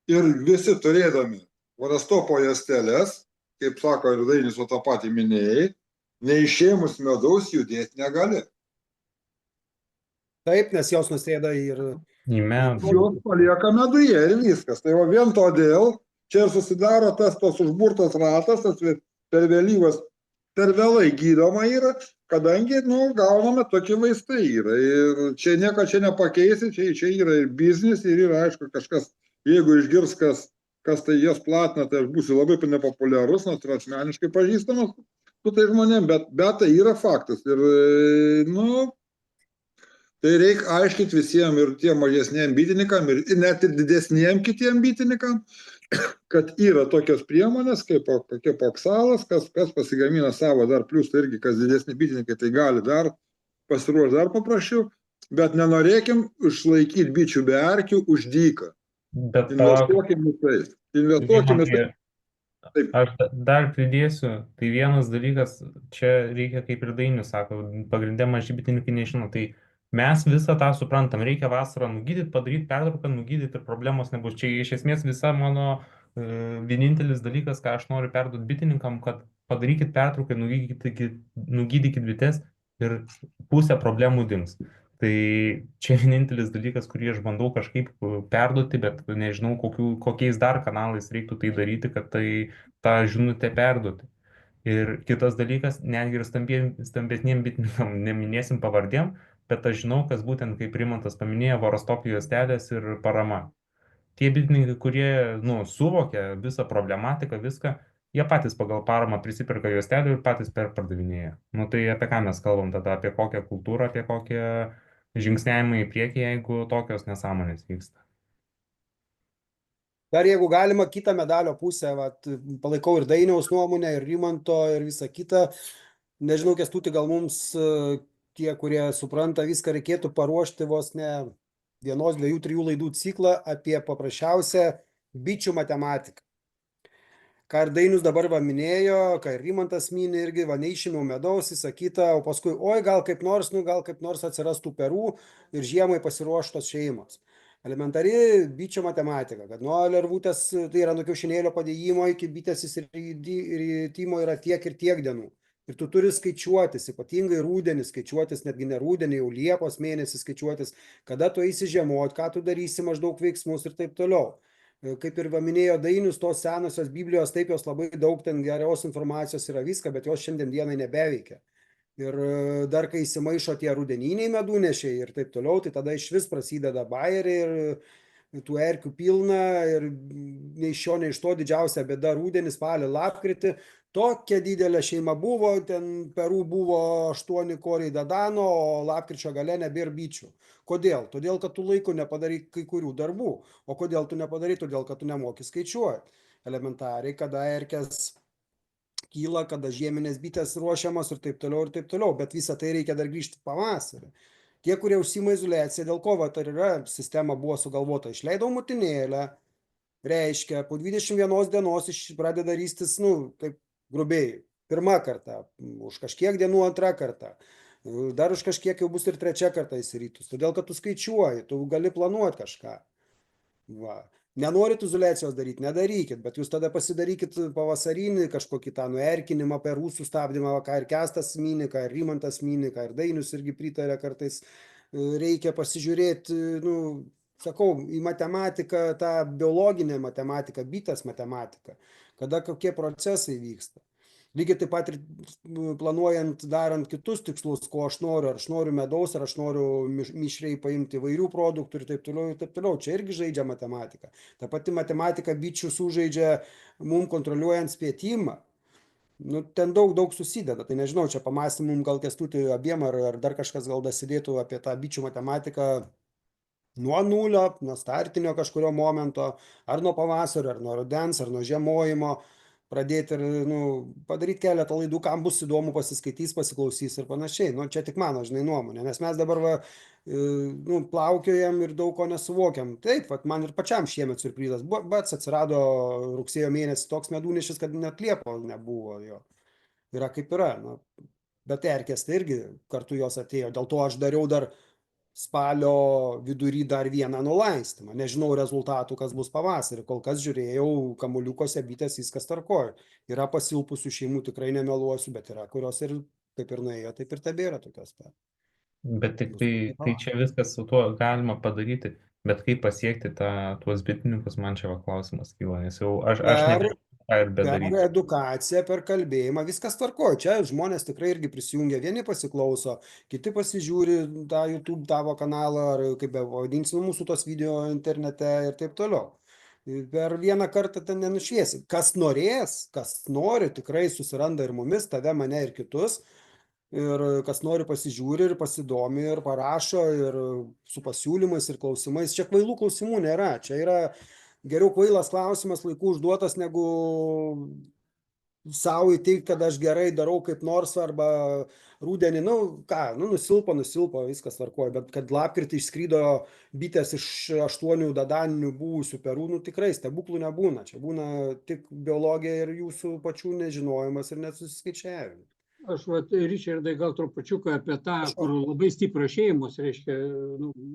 Ir visi turėdami varastopo juostelės, kaip sako ir Dainis, o tą patį minėjai, neišėmus medaus judėti negali. Taip, nes jos nusėda ir Į medų. Jos palieka meduje ir viskas. Tai va vien todėl čia ir susidaro tas užburtas ratas, tas per vėlyvas, per vėlai gydoma yra, kadangi, gauname tokie vaistai yra. Ir čia nieko čia nepakeisi, čia yra ir biznis, ir yra, aišku, kažkas, jeigu išgirs, kas tai jas platina, tai aš būsiu labai nepopuliarus, nors ir asmeniškai pažįstamas su tai žmonėm, bet tai yra faktas. Ir, tai reikia aiškinti visiems ir tiem mažesniem bitininkam, ir net ir didesniem kitiem bitininkam, kad yra tokios priemonės, kaip oksalas, kas pasigamina savo dar, plus tai irgi, kas didesni bitininkai, tai gali dar pasiruošti dar paprasčiau, bet nenorėkim išlaikyti bičių be erkių už dyką. Bet Investuokim į tai. Investuokim į tai. Taip. Aš dar pridėsiu, tai vienas dalykas, čia reikia, kaip ir Dainis sako, pagrindė maži bitininkai nežino, tai mes visą tą suprantam, reikia vasarą nugydyti, padaryti pertrauką, nugydyti ir problemos nebus. Čia iš esmės visa mano vienintelis dalykas, ką aš noriu perduoti bitininkam, kad padarykit pertrauką, nugydykit bites ir pusė problemų dings. Tai čia vienintelis dalykas, kurį aš bandau kažkaip perduoti, bet nežinau, kokiais dar kanalais reiktų tai daryti, kad tą žinutę perduoti. Ir kitas dalykas, netgi ir stambesniem bitininkam neminėsim pavardėm, bet aš žinau, kas būtent, kaip Rimantas paminėjo, varostopijos juostelės ir parama. Tie bitininkai, kurie suvokia visą problematiką, viską, jie patys pagal paramą prisiperka juostelių ir patys perpardavinėja. Tai apie ką mes kalbam tada, apie kokią kultūrą, apie kokią žingsniavimą į priekį, jeigu tokios nesąmonės vyksta. dar jeigu galima kitą medalio pusę, palaikau ir Dainiaus nuomonę, ir Rimanto, ir visą kitą. Nežinau, Kęstuti, gal mums tie, kurie supranta viską, reikėtų paruošti vos ne 1, 2, 3 laidų ciklą apie paprasčiausią bičių matematiką. Ką ir Dainius dabar minėjo, ką ir Rimantas mini irgi, neišėmiau medaus, įsakyta, o paskui, gal kaip nors atsirastų perų ir žiemai pasiruoštos šeimos. Elementari bičio matematika, kad nuo lervutės, tai yra nuo kiaušinėlio padėjimo iki bitės įsiritimo yra tiek ir tiek dienų. Ir tu turi skaičiuotis, ypatingai rūdienį skaičiuotis, netgi ne rūdienį, jau Liepos mėnesį skaičiuotis, kada tu eisi žiemot, ką tu darysi maždaug veiksmus ir taip toliau. Kaip ir minėjo Dainius, tos senosios Biblijos, taip jos labai daug, ten geros informacijos yra viską, bet jos šiandien dienai nebeveikia. Ir dar kai įsimaišo tie rudeniniai medunešiai ir taip toliau, tai tada iš vis prasideda bajeriai ir tų erkių pilna ir nei iš šio, nei iš to didžiausia bėda rudenį, spalį, lapkritį. Tokia didelė šeima buvo, ten perų buvo 8 koriai dadano, o lapkričio gale nebėra bičių. Kodėl? Todėl, kad tu laiku nepadarai kai kurių darbų. O kodėl tu nepadarai? Todėl, kad tu nemoki skaičiuoti. Elementariai, kada erkės kyla, kada žieminės bitės ruošiamos ir taip toliau, ir taip toliau. Bet visą tai reikia dar grįžti pavasarį. Tie, kurie užsima izoliaciją, dėl ko ir yra sistema buvo sugalvota, išleidau motinėlę, reiškia, po 21 dienos pradeda rystis, taip grubiai, pirmą kartą, už kažkiek dienų antrą kartą, dar už kažkiek jau bus ir trečią kartą įsirytus, todėl, kad tu skaičiuoji, tu gali planuoti kažką. Nenorit izoliacijos daryti, nedarykit, bet jūs tada pasidarykit pavasarinį kažkokį tą nuerkinimą, perų sustabdymą, ką ir Kęstas mini, ką ir Rimantas mini, ką ir Dainius irgi pritarė kartais, reikia pasižiūrėti, sakau, į matematiką, tą biologinę matematiką, bitės matematiką, kada kokie procesai vyksta. Lygiai taip pat ir planuojant, darant kitus tikslus, ko aš noriu, ar aš noriu medaus, ar aš noriu mišriai paimti įvairių produktų ir taip toliau, ir taip toliau. Čia irgi žaidžia matematika. Ta pati matematika bičių sužaidžia mums kontroliuojant spėtimą. Ten daug susideda, tai nežinau, čia pamąstymum gal Kęstuti abiem, ar dar kažkas gal dasidėtų apie tą bičių matematiką. nuo nulio, nuo startinio kažkurio momento, ar nuo pavasario, ar nuo rudens, ar nuo žiemojimo, pradėti ir padaryti keletą laidų, kam bus įdomu, pasiskaitys, pasiklausys ir panašiai. Nu, čia tik mano, žinai, nuomonė, nes mes dabar plaukiojam ir daug ko nesuvokiam. Taip, vat, man ir pačiam šiemet surprizas. Bats atsirado rugsėjo mėnesį toks medūnešis, kad net liepo nebuvo jo. Yra kaip yra. Nu, bet erkės tai irgi kartu jos atėjo. Dėl to aš dariau dar spalio vidury dar vieną nulaistymą. Nežinau rezultatų, kas bus pavasarį. Kol kas žiūrėjau, kamuliukose bitės viskas tvarkoja. Yra pasilpusių šeimų, tikrai nemeluosiu, bet yra, kurios ir kaip ir nuėjo, taip ir tebėra tokios pat. Bet tik tai čia viskas su tuo galima padaryti, bet kaip pasiekti tuos bitininkus, man čia va klausimas kyla, nes jau aš nežinau, ką ir Per bedaryti. edukaciją, per kalbėjimą, viskas tvarkoja. Čia žmonės tikrai irgi prisijungia, vieni pasiklauso, kiti pasižiūri tą YouTube tavo kanalą, ar kaip be vadinsim mūsų tos video internete ir taip toliau. Per vieną kartą ten nenušviesi. Kas norės, kas nori, tikrai susiranda ir mumis, tave, mane ir kitus. Ir kas nori pasižiūri ir pasidomi ir parašo ir su pasiūlymais ir klausimais. Čia kvailų klausimų nėra. Čia yra geriau kvailas klausimas laiku užduotas, negu savo įteikti, kad aš gerai darau kaip nors arba rudenį, nusilpo, viskas tvarkoja, bet kad lapkritį išskrydo bitės iš 8 dadaninių buvusių perų, tikrai stebuklų nebūna. Čia būna tik biologija ir jūsų pačių nežinojimas ir nesusiskaičiavimas. Aš, Ričardai, gal trupučiuką apie tą, kur labai stiprios šeimos, reiškia,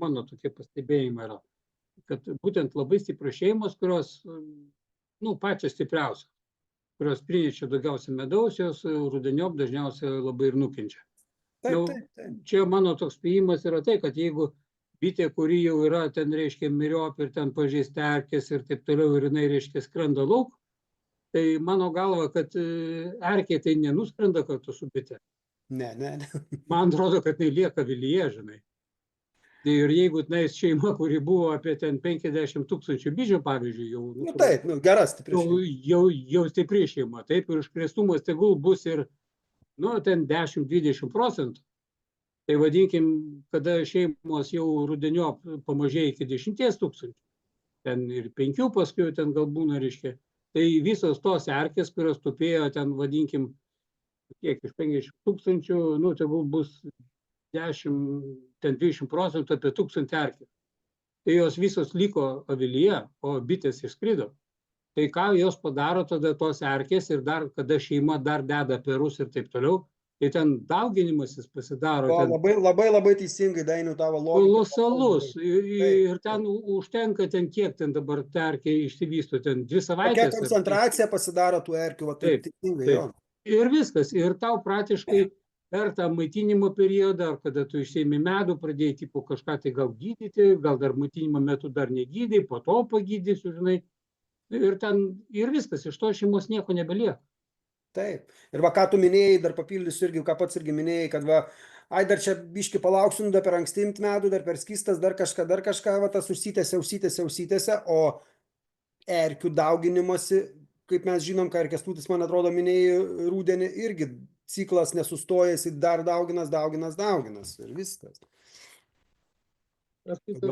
mano tokie pastebėjimai yra, kad būtent labai stiprios šeimos, kurios, pačios stipriausios, kurios prinešia daugiausia medaus, jos rudeniop dažniausiai labai ir nukenčia. Taip. Čia mano toks spėjimas yra tai, kad jeigu bitė, kuri jau yra ten, reiškia, miriop ir ten pažeista erkės ir taip toliau, ir jinai, reiškia, skrenda lauk, tai mano galva, kad erkė tai nenuskrenda kartu su bitė. Ne. Man atrodo, kad tai lieka avilyje, žinai. Ir jeigu tenais šeima, kuri buvo apie ten 50 000 bičių, pavyzdžiui, jau... Taip, geras, stipri šeima. Jau stipri šeima, taip, ir užkrėstumas tegul bus ir, ten 10-20%. Tai vadinkim, kada šeimos jau rudeniop pamažėja iki 10 000, ten ir 5 paskui ten gal būna, reiškia. Tai visos tos erkės, kurios tupėjo ten, vadinkim, kiek iš 50 000, tegul bus 10-20% apie 1000 erkės. Tai jos visos liko avilyje, o bitės išskrido. Tai ką jos padaro tada tos erkės ir dar, kada šeima dar deda perus ir taip toliau, tai ten dauginimasis pasidaro. Labai teisingai, Dainiau, tavo logika. Kolosalus. Ir ten užtenka ten kiek ten dabar ta erkė išsivysto, ten 2 savaitės. Tokia koncentracija pasidaro tų erkių, taip, teisingai, jo. Ir viskas. Ir tau praktiškai per tą maitinimo periodą, ar kada tu išsėmi medų, pradėjai tipo kažką tai gal gydyti, gal dar maitinimo metu dar negydai, po to pagydysiu, žinai. Ir viskas, iš to šeimos nieko nebelieka. Taip. Ir ką tu minėjai, dar papildysiu irgi, ką pats irgi minėjai, kad dar čia biški palauksiu, dar per anksti imt medų, dar per skystas, dar kažką, tas užsitęsia, o erkių dauginimosi, kaip mes žinom, ką ir Kęstutis, man atrodo, minėjai rudenį, irgi ciklas nesustojasi, dar dauginas ir viskas. Aš taip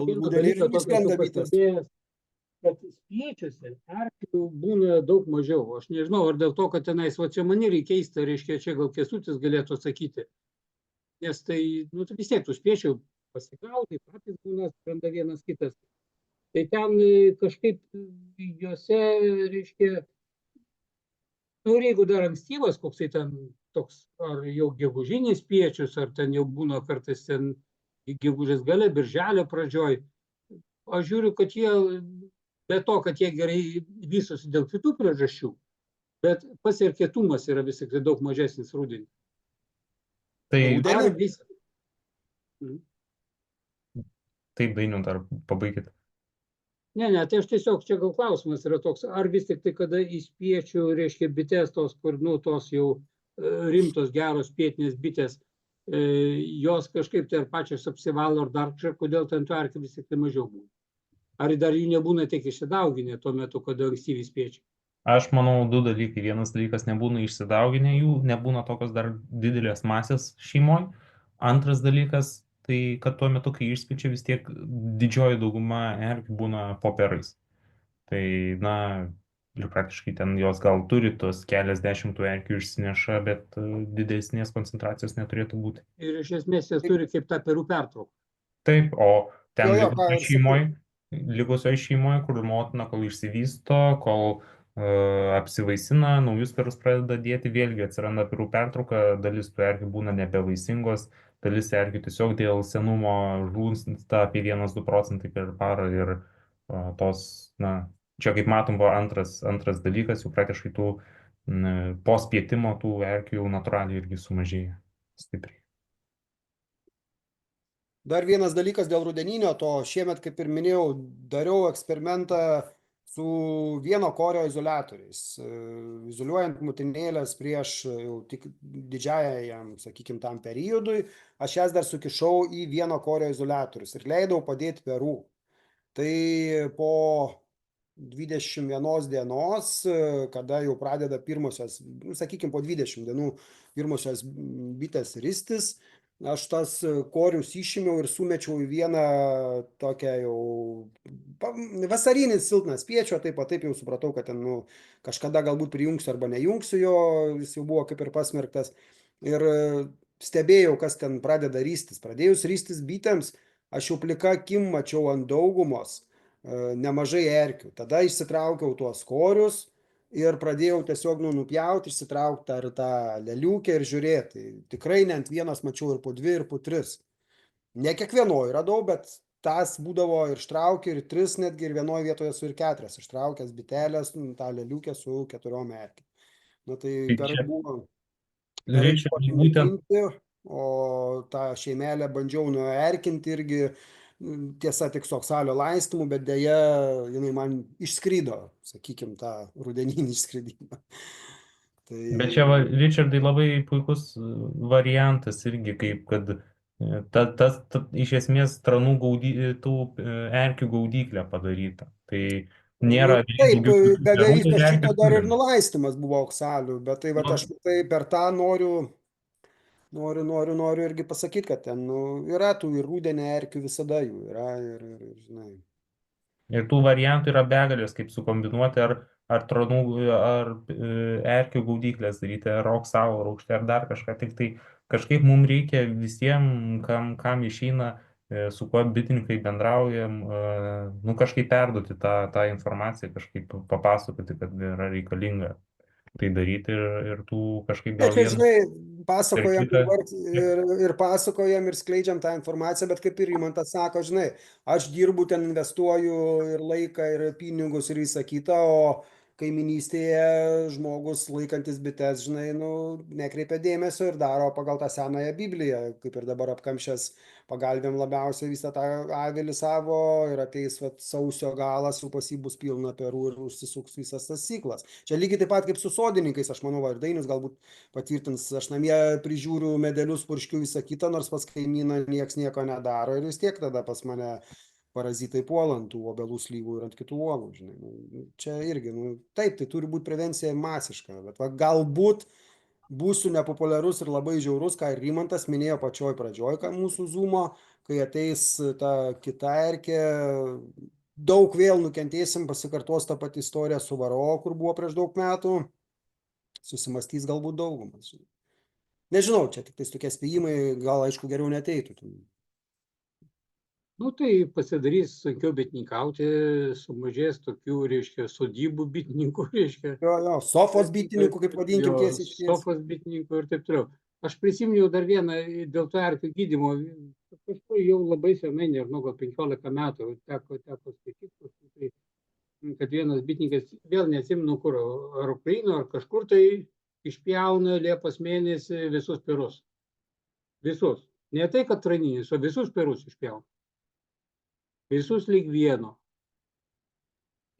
kad spiečiuose erkių būna daug mažiau. Aš nežinau, ar dėl to, kad tenais, čia man irgi keista, reiškia, čia gal Kęstutis galėtų atsakyti. Nes tai, vis tiek tų spiečių pasigaudai, patys būna, skrenda vienas kitas. Tai ten kažkaip juose, reiškia, ir jeigu dar ankstyvas, koksai ten toks, ar jau gegužinis spiečius, ar ten jau būna kartais ten gegužės gale, birželio pradžioj, aš žiūriu, kad jie be to, kad jie gerai vystosi dėl kitų priežasčių, bet pats ir kietumas yra vis tik daug mažesnis rudenį. Taip, Dainiau, dar pabaikit. Ne, tai aš tiesiog, čia gal klausimas yra toks, ar vis tik tai kada į spiečių, reiškia, bitės tos, kur, tos jau rimtos, geros spietinės bitės, jos kažkaip tai ar pačios apsivalo, ar dar kažkaip, kodėl ten tų erkių vis tik tai mažiau būna. Ar dar jų nebūna tiek išsidauginę tuo metu, kada ankstyvi spiečiai? Aš manau, 2 dalykai. Vienas dalykas, nebūna išsidauginę jų, nebūna tokios dar didelės masės šeimoj. Antras dalykas, tai kad tuo metu, kai išskečia, vis tiek didžioji dauguma erkių būna po perais. Tai, na, ir praktiškai ten jos gal turi tos keliasdešimt tų erkių išsineša, bet didesnės koncentracijos neturėtų būti. Ir iš esmės jas turi kaip tą perų pertrauką. Taip, o ten Jo, ką ir sakiau. likusioje šeimoje, kur motina kol išsivysto, kol apsivaisina, naujus perus pradeda dėti, vėlgi atsiranda perų pertrauka, dalis tų erkių būna nebevaisingos, dalis erkių tiesiog dėl senumo žūsta apie 1-2 procentai per parą ir tos, na, čia kaip matom, buvo antras dalykas, jau praktiškai tų po spietimo tų erkių jau natūraliai irgi sumažėja stipriai. Dar vienas dalykas dėl rudeninio, to šiemet, kaip ir minėjau, dariau eksperimentą su vieno korio izoliatoriais, izoliuojant motinėlės prieš jau tik didžiajam, sakykime, tam periodui, aš jas dar sukišau į vieno korio izoliatorius ir leidau padėti perų. Tai po 21 dienos, kada jau pradeda pirmosios, sakykime, po 20 dienų pirmosios bitės ristis, aš tas korius išėmiau ir sumečiau į vieną tokią jau vasarinį silpną spiečių, taip jau supratau, kad ten kažkada galbūt prijungsiu arba nejungsiu jo, jis jau buvo kaip ir pasmerktas. Ir stebėjau, kas ten pradeda ristis. Pradėjus ristis bitėms, aš jau plika akim mačiau ant daugumos nemažai erkių. Tada išsitraukiau tuos korius ir pradėjau tiesiog nupjauti, išsitraukti ar tą leliukę ir žiūrėti. Tikrai ne ant vienos mačiau ir po 2, ir po 3. Ne kiekvienoje radau, bet tas būdavo ir ištraukė, ir 3 netgi, ir vienoje vietoje su ir 4 ištraukęs bitelės, tą leliukę su 4 erkėm. Na tai per buvo naikinti, o tą šeimelę bandžiau nuerkinti irgi, tiesa tik su oksalio laistymu, bet dėja jinai man išskrido, sakykime, tą rudeninį išskridimą. Tai... Bet čia, Richardai, labai puikus variantas irgi, kaip kad iš esmės tranų tų erkių gaudyklę padaryta. Tai nėra... Taip, be viso šito dar ir nulaistymas buvo oksalių, bet tai aš tai per tą noriu irgi pasakyti, kad ten yra tų ir rudenį erkių visada jų yra ir žinai. Ir tų variantų yra begalės, kaip sukombinuoti ar tranų, ar erkių gaudyklės daryti, ar oksalo rūgštį, ar dar kažką. Tik tai kažkaip mums reikia visiems, kam išeina, su kuo bitininkai bendraujam, kažkaip perduoti tą informaciją, kažkaip papasakoti, kad yra reikalinga tai daryti ir tų kažkaip gal vienas. Žinai, pasakojam ir pasakojam ir skleidžiam tą informaciją, bet kaip ir Rimantas sako, žinai, aš dirbu ten, investuoju ir laiką, ir pinigus, ir visą kitą, o kaiminystėje žmogus laikantis bites, žinai, nekreipia dėmesio ir daro pagal tą senąją Bibliją, kaip ir dabar apkamšęs pagalbėm labiausiai visą tą avilį savo ir ateis sausio galas, jau pas jį bus pilna perų ir užsisuks visas tas ciklas. Čia lygiai taip pat kaip su sodininkais, aš manau, ir Dainius galbūt patvirtins, aš namie prižiūriu medelius, purškiu visą kitą, nors pas kaimyną nieks nieko nedaro ir vis tiek tada pas mane parazitai puola ant tų obelų slyvų ir ant kitų uogų, žinai. Čia irgi, taip, tai turi būti prevencija masiška, bet galbūt būsiu nepopuliarus ir labai žiaurus, ką ir Rimantas minėjo pačioj pradžioj, ką mūsų zoomo, kai ateis ta kita erkė, daug vėl nukentėsim, pasikartos tą patį istoriją su Varo, kur buvo prieš daug metų, susimastys galbūt daugumas. Nežinau, čia tik tais tokie spėjimai, gal aišku geriau neteitų. Tai pasidarys sunkiau bitininkauti, sumažės tokių, reiškia, sodybų bitininkų, reiškia. Sofos bitininkų, kaip vadinkim tiesiai. Sofos bitininkų ir taip toliau. Aš prisiminiau dar vieną dėl to erkių gydymo. Kažkur jau labai senai, nežinau, gal 15 metų teko skaityti, kad vienas bitininkas, vėl neatsimenu kur, ar Ukraino, ar kažkur tai išpjauna Liepos mėnesį visus perus. Visus. Ne tai, kad traninius, o visus perus išpjauna. Visus lyg vieno.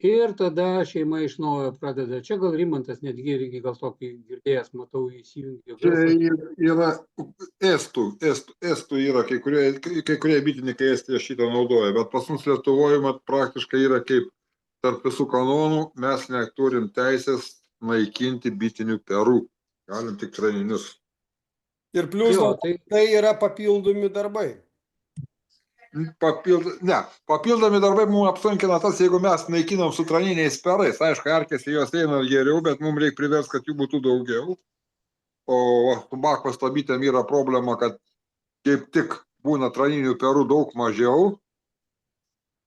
Ir tada šeima iš naujo pradeda. Čia gal Rimantas netgi irgi gal tokį girdėjęs, matau, įsijungė. Čia yra estų yra, kai kurie bitininkai Estijoje šitą naudoja, bet pas mus Lietuvoje praktiškai yra kaip tarp visų kanonų, mes neturim teisės naikinti bitinių perų. Galim tik traninius. Ir plius tai yra papildomi darbai. papildomi darbai mums apsunkina tas, jeigu mes naikinam su traniniais perais. Aišku, erkės į juos eina geriau, bet mums reikia priversti, kad jų būtų daugiau. O su bakvos bitėm yra problema, kad kaip tik būna traninių perų daug mažiau.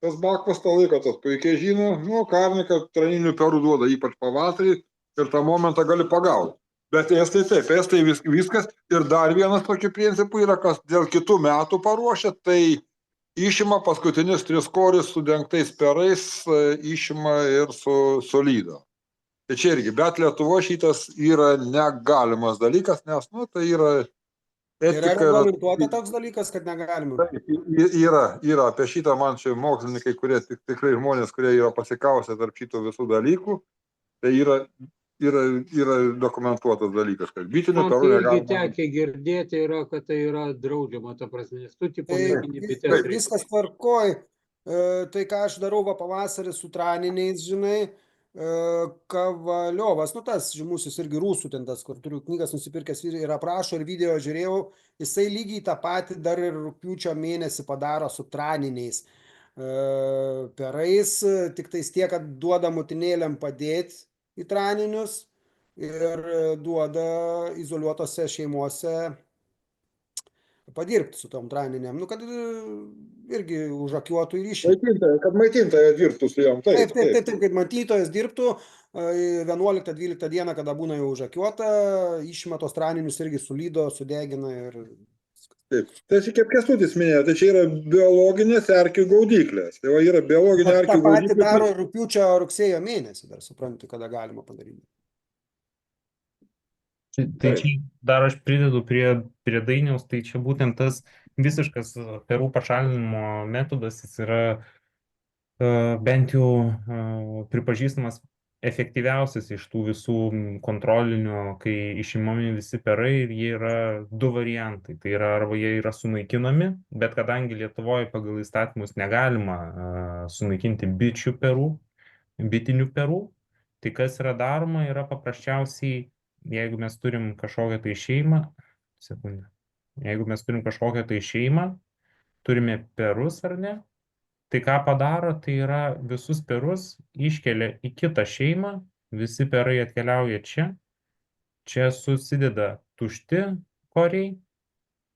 Tas bakvos tą laiką tas puikiai žino, karniką traninių perų duoda, ypač pavasarį, ir tą momentą gali pagauti. Bet estai taip, estai viskas. Ir dar vienas tokių principų yra, kas dėl kitų metų paruošia, tai išima paskutinius 3 korius su dengtais perais, išima ir su lydo. Tai čia irgi, bet Lietuvo šitas yra negalimas dalykas, nes, tai yra Yra etika. reglamentuota toks dalykas, kad negalima. Taip, yra apie šitą man čia mokslininkai, kurie tikrai žmonės, kurie yra pasikausę tarp šitų visų dalykų, tai yra dokumentuotas dalykas, kad bitinių Man perų tai irgi negalima. tekę girdėti yra, kad tai yra draudžiama, ta prasme, nes tu tipo Tai naikini bites. viskas tvarkoj. Tai ką aš darau pavasarį su traniniais, žinai, Kavaliovas, tas žymusis irgi rusų ten tas, kur turiu knygas nusipirkęs ir aprašo, ir video žiūrėjau, jisai lygiai tą patį dar ir rugpjūčio mėnesį padaro su traniniais perais, tik tais tiek, kad duoda motinėlėm padėti į traninius ir duoda izoliuotose šeimuose padirbti su tom traninėm, kad irgi užakiuotų ir išėjtų. Kad maitintojas dirbtų su jom. Taip, kad maitintojas dirbtų 11-12 dieną, kada būna jau užakiuota, išima tos traninius irgi sulydo, sudegina ir... Taip, tai kaip Kęstutis minėjo, tai čia yra biologinės erkių gaudyklės. Tai yra biologinė erkių gaudyklė. Ta pati gaudyklė. daro rugpjūčio rugsėjo mėnesį, dar suprantu, kada galima padaryti. Tai čia dar aš pridedu prie Dainiaus, tai čia būtent tas visiškas perų pašalinimo metodas, jis yra bent jau pripažįstamas efektyviausias iš tų visų kontrolinių, kai išimami visi perai, ir jie yra 2 variantai. Tai yra arba jie yra sunaikinami, bet kadangi Lietuvoje pagal įstatymus negalima sunaikinti bitinių perų, tai kas yra daroma, yra paprasčiausiai, jeigu mes turim kažkokią tai šeimą, turime perus ar ne, tai ką padaro, tai yra visus perus iškelia į kitą šeimą, visi perai atkeliauja čia susideda tušti koriai,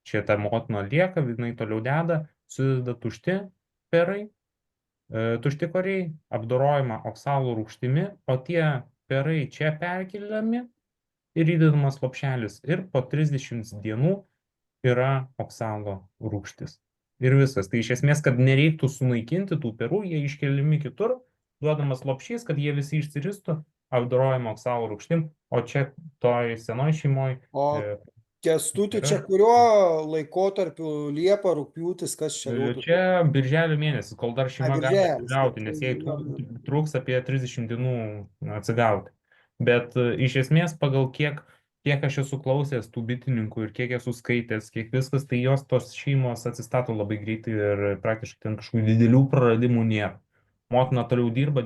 čia ta motina lieka, jinai toliau deda, susideda tušti perai, tušti koriai, apdorojama oksalo rūgštimi, o tie perai čia perkeliami ir įdedamas lopšelis, ir po 30 dienų yra oksalo rūgštis. Ir viskas. Tai iš esmės, kad nereiktų sunaikinti tų perų, jie iškeliami kitur, duodamas lopšys, kad jie visi išsiristų, apdorojama oksalo rūgštim, o čia toj senoj šeimoj. O Kęstuti, čia kurio laikotarpiu Liepa, rugpjūtis, kas čia? Čia birželio mėnesis, kol dar šeima gali atsigauti, nes jai trūks apie 30 dienų atsigauti. Bet iš esmės, pagal kiek aš esu klausęs tų bitininkų ir kiek esu skaitęs, kiek viskas, tai jos tos šeimos atsistato labai greitai ir praktiškai ten kažkokių didelių praradimų nėra. Motina toliau dirba,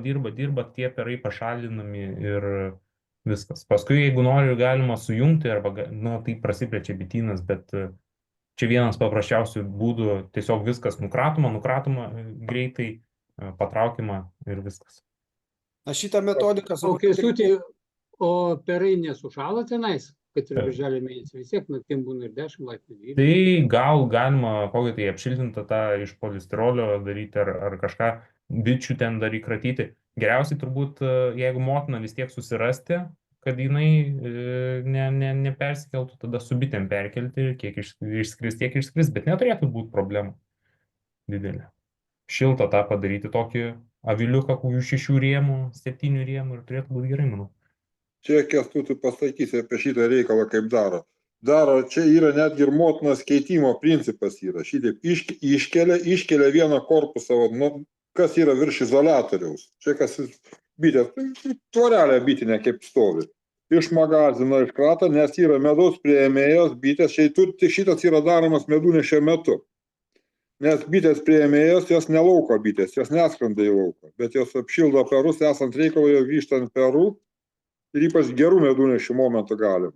tie perai pašalinami ir viskas. Paskui, jeigu nori, galima sujungti, arba, tai prasiplečia bitynas, bet čia vienas paprasčiausių būdų, tiesiog viskas nukratoma greitai, patraukima ir viskas. Šitą metodiką... O perai nesušala tenais, kad ir birželio mėnesį, vis tiek naktim būna ir 10 laipsnių. Tai gal galima kokią tai apšiltintą tą iš polisterolio daryti ar kažką bičių ten dar įkratyti. Geriausiai turbūt, jeigu motina vis tiek susirasti, kad jinai nepersikeltų, tada su bitėm perkelti, kiek išskris, bet neturėtų būti problemų didelė. Šiltą tą padaryti, tokį aviliuką, kokių 6 rėmų, 7 rėmų, ir turėtų būti gerai, manau. Čia Kęstutis pasakysi apie šitą reikalą, kaip daro. Čia yra netgi ir motinos keitimo principas yra. Šitaip iškelia vieną korpusą, kas yra virš izoliatoriaus. Čia kas bitė, tvorelė bitinė kaip stovi. Iš magazino iškrata, nes yra medaus priėmėjos bitės. Šitas yra daromas medunešio metu. Nes bitės priėmėjos, jos ne lauko bitės, jos neskrenda į lauką, bet jos apšildo perus, esant reikalui, jos grįžtant perų. Ir ypač gerų medunešių momentų galima.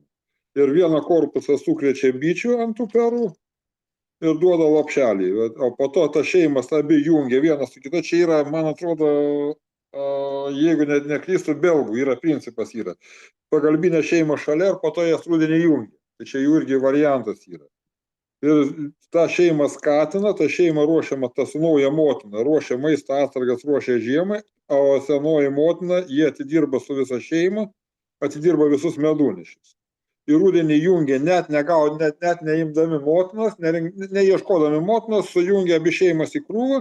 Ir vieną korpusą sukrečia bičių ant tų perų, ir duoda lopšelį. O po to ta šeimas abi jungia vienas su kita. Čia yra, man atrodo, jeigu neklystu, belgų yra principas yra. Pagalbinė šeima šalia ir po to jas rudenį jungia. Tai čia jų irgi variantas yra. Ir tą šeimą skatina, tą šeimą ruošiama, tas nauja motina, ruošia maisto atsargas, ruošia žiemai, o senoji motina, jie atidirba su visa šeima, atidirba visus medunešius. Ir rudenį jungia, net neimdami motinos, neieškodami motinos, sujungia abi šeimas į krūvą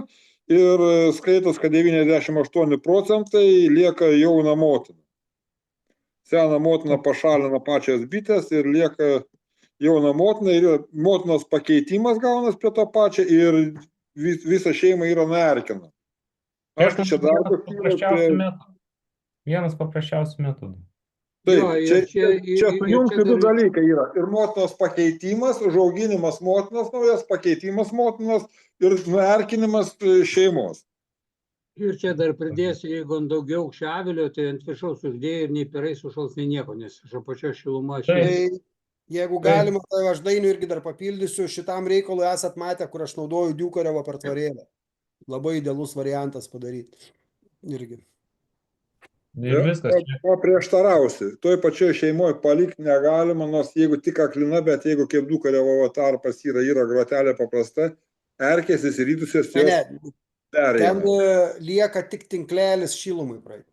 ir skaitos, kad 98% lieka jauna motina. Sena motina pašalina pačias bitės ir lieka jauna motina ir motinos pakeitimas gaunas prie to pačio ir visa šeima yra nuerkina. Aišku, čia dar vienas paprasčiausių metodų. Taip, čia sujungti du dalykai yra. Ir motinos pakeitimas, užauginimas motinos naujas, pakeitimas motinos ir nuerkinimas šeimos. Ir čia dar pridėsiu, jeigu ant daugiau aukščio avilio, tai ant viršaus uždėjai ir nei perai sušals, nei nieko, nes iš apačios šiluma. Jeigu galima, tai aš Dainių irgi dar papildysiu, šitam reikalui esat matę, kur aš naudoju Diukarevo pertvarėlę. Labai idealus variantas padaryti. Irgi. Ir viskas. O prieštarausi, toj pačioj šeimoje palikti negalima, nors jeigu tik aklina, bet jeigu kaip Diukarevo tarpas yra grotelė paprasta, erkės įsirytusios jos perėja. Ten lieka tik tinklelis šilumui praeiti.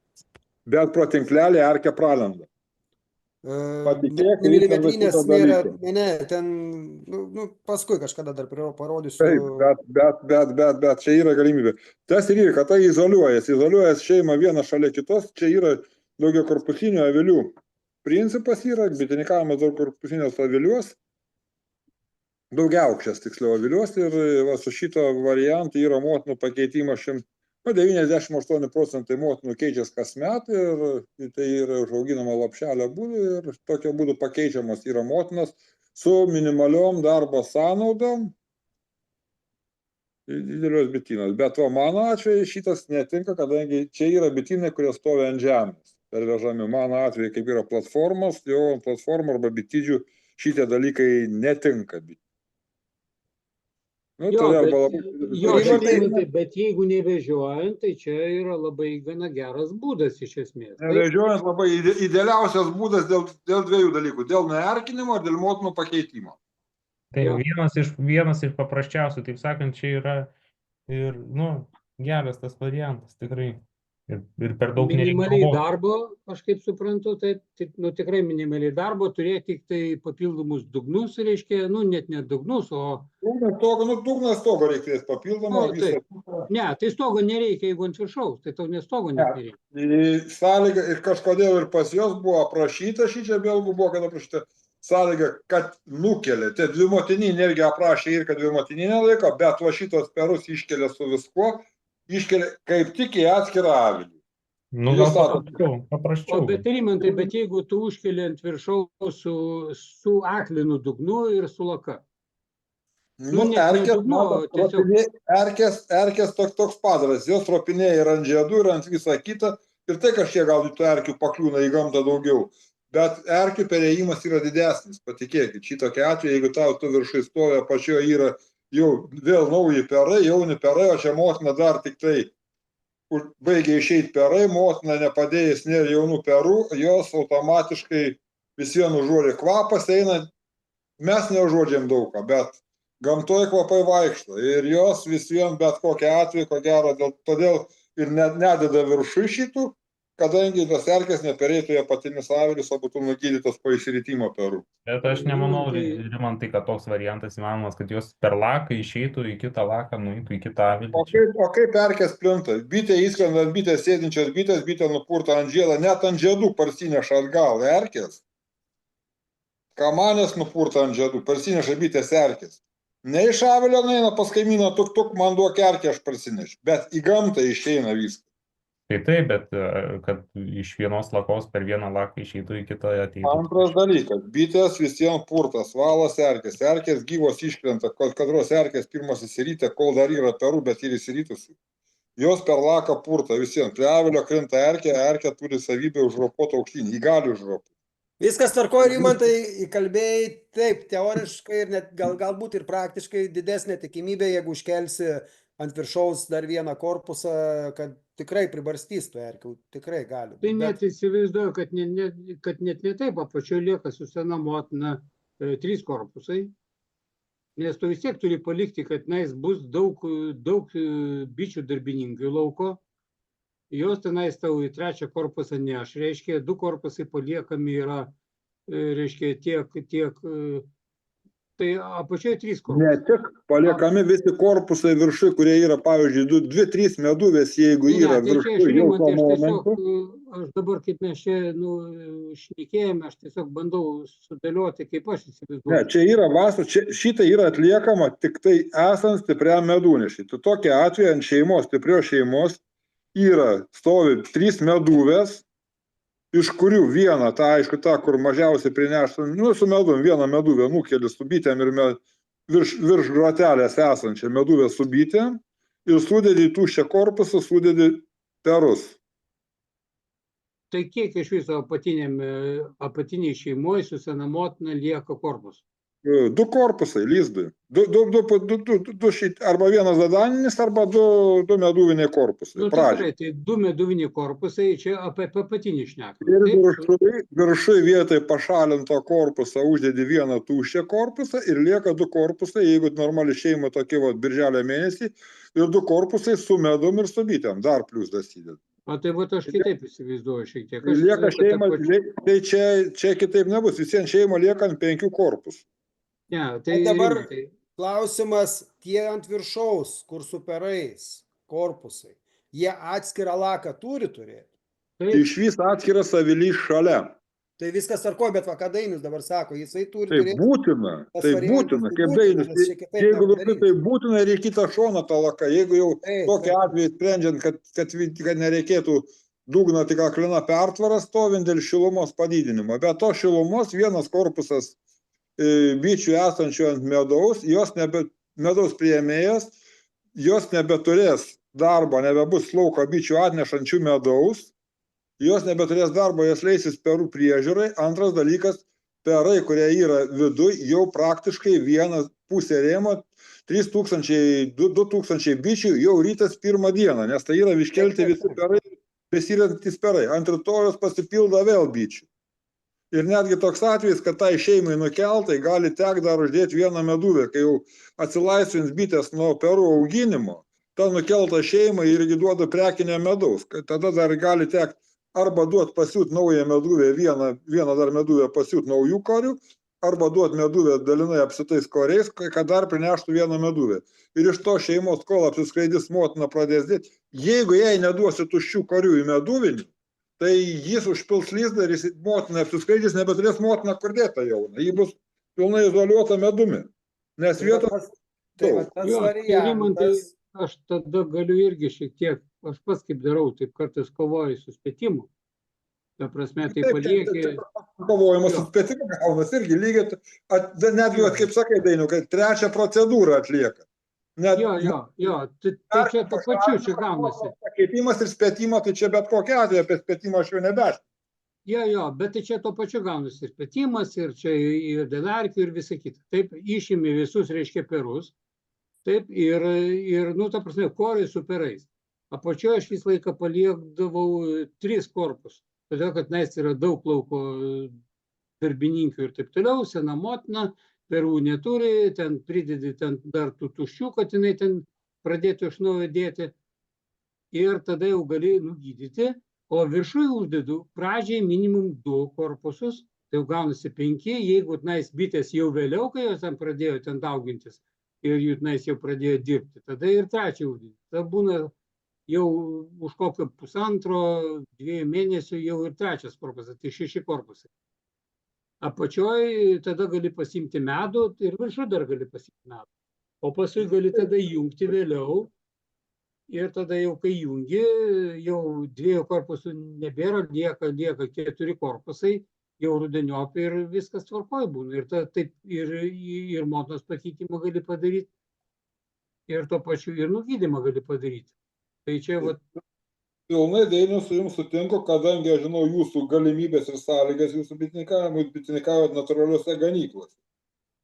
Bet pro tinklelį erkė pralenda. Milimetrinės nėra, ten, paskui kažkada dar parodysiu. Bet čia yra galimybė. Tas ir yra, kad tai izoliuojas šeima vieną šalia kitos, čia yra daugiakorpusinių avilių principas yra, bitininkavimas daugiakorpusinės avilios, daugiaaukštės tiksliau avilios ir su šito variantu yra motinų pakeitimas 98% motinų keičias kasmet ir tai yra užauginama lopšelio būdu ir tokio būdu pakeičiamas yra motinas su minimaliom darbo sąnaudom didelios bitinos. Bet mano atveju šitas netinka, kadangi čia yra bitinai, kurie stovi ant žemės. Pervežami mano atveju, kaip yra platformos, jau ant platformų arba bitidžių šitie dalykai netinka. Bet jeigu nevežiojant, tai čia yra labai gana geras būdas iš esmės. Nevežiojant labai idealiausias būdas dėl dviejų dalykų. Dėl nuerkinimo ir dėl motinų pakeitimo. Tai vienas iš paprasčiausių, taip sakant, čia yra ir, geras tas variantas, tikrai. Ir per daug minimaliai darbo, aš kaip suprantu, tai tikrai minimaliai darbo, turėti tik tai papildomus dugnus, reiškia, net ne dugnus, o... Dugnas stogo reikės papildomą. Ne, tai stogo nereikia, jeigu ant viršaus, tai tau nestogo nereikia. Sąlyga ir kažkodėl ir pas jos buvo aprašyta, šičia belgų buvo, kad aprašyta sąlyga, kad nukelia, tai dvimotininė irgi aprašė ir kad dvimotininė laiko, bet va šitos perus iškelia su viskuo, iškelia kaip tik į atskirą avilį. Paprasčiau. Bet Rimantai, bet jeigu tu užkeli ant viršaus su aklinu dugnu ir su laka. Erkės toks padaras, jos ropinėja ir ant žiedų, ir ant visą kitą, ir tai kažkiek gal tų erkių pakliūna į gamtą daugiau. Bet erkių perėjimas yra didesnis, patikėkit, šitokia atveju, jeigu tau tu viršui stovi apačioje yra jau vėl nauji perai, jauni perai, o čia motina dar tik tai baigia išeiti perai, motina nepadėjęs nėra jaunų perų, jos automatiškai vis vien užuodžia kvapas, eina, mes neužuodžiam daugą, bet gamtoje kvapai vaikšto ir jos vis vien bet kokią atveju, ko gero, todėl ir nededa viršui šitų, kadangi tos erkės neperėtų į apatinius avilius, o būtų nugydytos po išritimo perų. Bet aš nemanau, Rimantai, kad toks variantas įmanomas, kad jos per laką išeitų į kitą laką, nueitų į kitą avilį. O kaip erkės plinta? Bitė įskrenda ant bitės, sėdinčios bitės, bitė nupurta ant žiedą, net ant žiedų parsineša atgal erkės. Kamanės nupurta ant žiedų, parsineša bitės erkės. Ne iš avilio neina pas kaimyną, tuk, man duok erkę, aš parsinešiu, bet į gamtą išeina viskas. Tai taip, bet kad iš vienos lakos per vieną laką išeitų į kitą ateitų. Antras dalykas, bitės visiems purtas, valas erkės, erkės gyvos iškrenta, kadros erkės pirmas įsirytė, kol dar yra perų, bet ir įsirytusi. Jos per laką purta visiems, prie avilio krinta erkė turi savybę užropoti aukštyn, jį gali užropoti. Viskas tvarkoja, Rimantai, įkalbėjai, taip, teoriškai ir net galbūt ir praktiškai didesnė tikimybė, jeigu užkelsi ant viršaus dar vieną korpusą, kad tikrai pribarstys tų erkių, tikrai gali. Tai būt. net įsivaizduoju, kad net ne taip, apačioje lieka su sena motina 3 korpusai, nes tu vis tiek turi palikti, kad bus daug bičių darbininkių lauko, jos tenais tau į 3 korpusą neš, reiškia, 2 korpusai paliekami yra, reiškia, tiek, tai apačioje 3 korpusai. Ne tik paliekami visi korpusai viršui, kurie yra, pavyzdžiui, 2-3 meduvės, jeigu yra viršui jau tuo momentu. Aš dabar, kaip mes čia šnekėjome, aš tiesiog bandau sudėlioti, kaip aš įsivaizduoju. Ne, čia yra vasara, šitai yra atliekama tik tai esant stipriam medūnešiui. Tu tokia atveju ant šeimos, stiprios šeimos, stovi 3 meduvės, iš kurių vieną, ta aišku, ta, kur mažiausiai prinešta, su medum, vieną meduvę nukeli su bitėm ir virš grotelės esančią meduvę su bitėm ir sudedi į tuščią korpusą, sudedi perus. Tai kiek iš viso apatiniai šeimoje su sena motina lieka korpusų? 2 korpusai lizdui. Arba vienas dadaninis, arba 2 meduviniai korpusai. Nu, tikrai, tai 2 meduviniai korpusai, čia apie apatinį šnekam. Ir viršui vietoj pašalinto korpusą uždedi vieną tuščią korpusą ir lieka 2 korpusai, jeigu normali šeima tokia birželio mėnesį, ir 2 korpusai su medum ir su bitėm, dar plius dasideda. O tai aš kitaip įsivaizduoju šiek tiek. Lieka šeima, tai čia kitaip nebus, visiems šeima lieka ant 5 korpusų. Ne, tai dabar klausimas, tie ant viršaus, kur su perais, korpusai, jie atskirą laką turi turėti? Iš vis atskiras avilys šalia. Tai viskas tvarkoja, bet ką Dainius dabar sako, jisai turi turėti. Tai būtina, kaip Dainius. Jeigu tai būtina, reikia kitą šoną tą laką. Jeigu jau tokia atveju sprendžiant, kad nereikėtų dugno tik aklina pertvara stovint dėl šilumos padidinimo. Be to šilumos vienas korpusas bičių esančių ant medaus, medaus priėmėjas, jos nebeturės darbo, nebebus lauko bičių atnešančių medaus, jos nebeturės darbo, jos leisis perų priežiūrai. Antras dalykas, perai, kurie yra viduj, jau praktiškai pusė rėmo, 2000 bičių jau rytas 1 dieną, nes tai yra iškelti visi perai, besirentis perai. Ant rytojos pasipildo vėl bičių. Ir netgi toks atvejis, kad tai šeimai nukeltai gali tek dar uždėti vieną meduvę, kai jau atsilaisvins bitės nuo perų auginimo, ta nukelta šeima irgi duoda prekinę medaus. Tada dar gali tek arba duoti pasiūt naują meduvę, vieną dar meduvę pasiūt naujų korių, arba duoti meduvę dalinai apsitais koriais, kad dar prineštų vieną meduvę. Ir iš to šeimos, kol apsiskraidys motina pradės dėti, jeigu jai neduosi tuščių korių į meduvinį, tai jis užpils lizdą ir motina apsiskraidys, nebeturės motina kur dėta jauną. Ji bus pilnai izoliuota medumi. Nes vietos... Aš tada galiu irgi šiek tiek, aš pats kaip darau, taip kartais kovoju su spėtimu. Ta prasme, tai palieki... Kovojimas su spėtimu gaunas irgi lygiai, netgi, kaip sakai, Dainiau, kad 3 procedūrą atlieka. Jo, tai čia to pačiu čia gaunasi. Pakeitimas ir spėtimas, tai čia bet kokia atveju apie spėtimą aš jau nebeš. Jo, bet tai čia to pačiu gaunasi ir spėtimas, ir čia ir dėl erkių, ir visa kita. Taip, išimi visus, reiškia, perus. Taip, ir ta prasme, korai su perais. Apačioje aš visą laiką paliekdavau 3 korpus. Todėl, kad yra daug lauko darbininkių ir taip toliau, sena motina, perų neturi, ten pridedi dar tų tuščių, kad jinai ten pradėtų iš naujo dėti. Ir tada jau gali nugydyti, o viršui uždedu pradžiai minimum 2 korpusus, tai jau gaunasi 5, jeigu bitės jau vėliau, kai jos ten pradėjo ten daugintis ir jų jau pradėjo dirbti, tada ir 3 uždedi. Tada būna jau už kokio 1,5–2 mėnesių jau ir 3 korpusas, tai 6 korpusai. Apačioj tada gali pasimti medų ir viršų dar gali pasimti medų. O paskui gali tada jungti vėliau ir tada jau kai jungi, jau 2 korpusų nebėra, lieka 4 korpusai, jau rudeniop ir viskas tvarkoj būna. Ir taip ir motinos pakeitimą gali padaryti, ir to pačiu ir nugydymą gali padaryti. Tai čia Pilnai Dainius su jums sutinku, kadangi aš žinau jūsų galimybės ir sąlygas jūsų bitininkavimui, jūs bitininkavot natūraliuose ganyklose.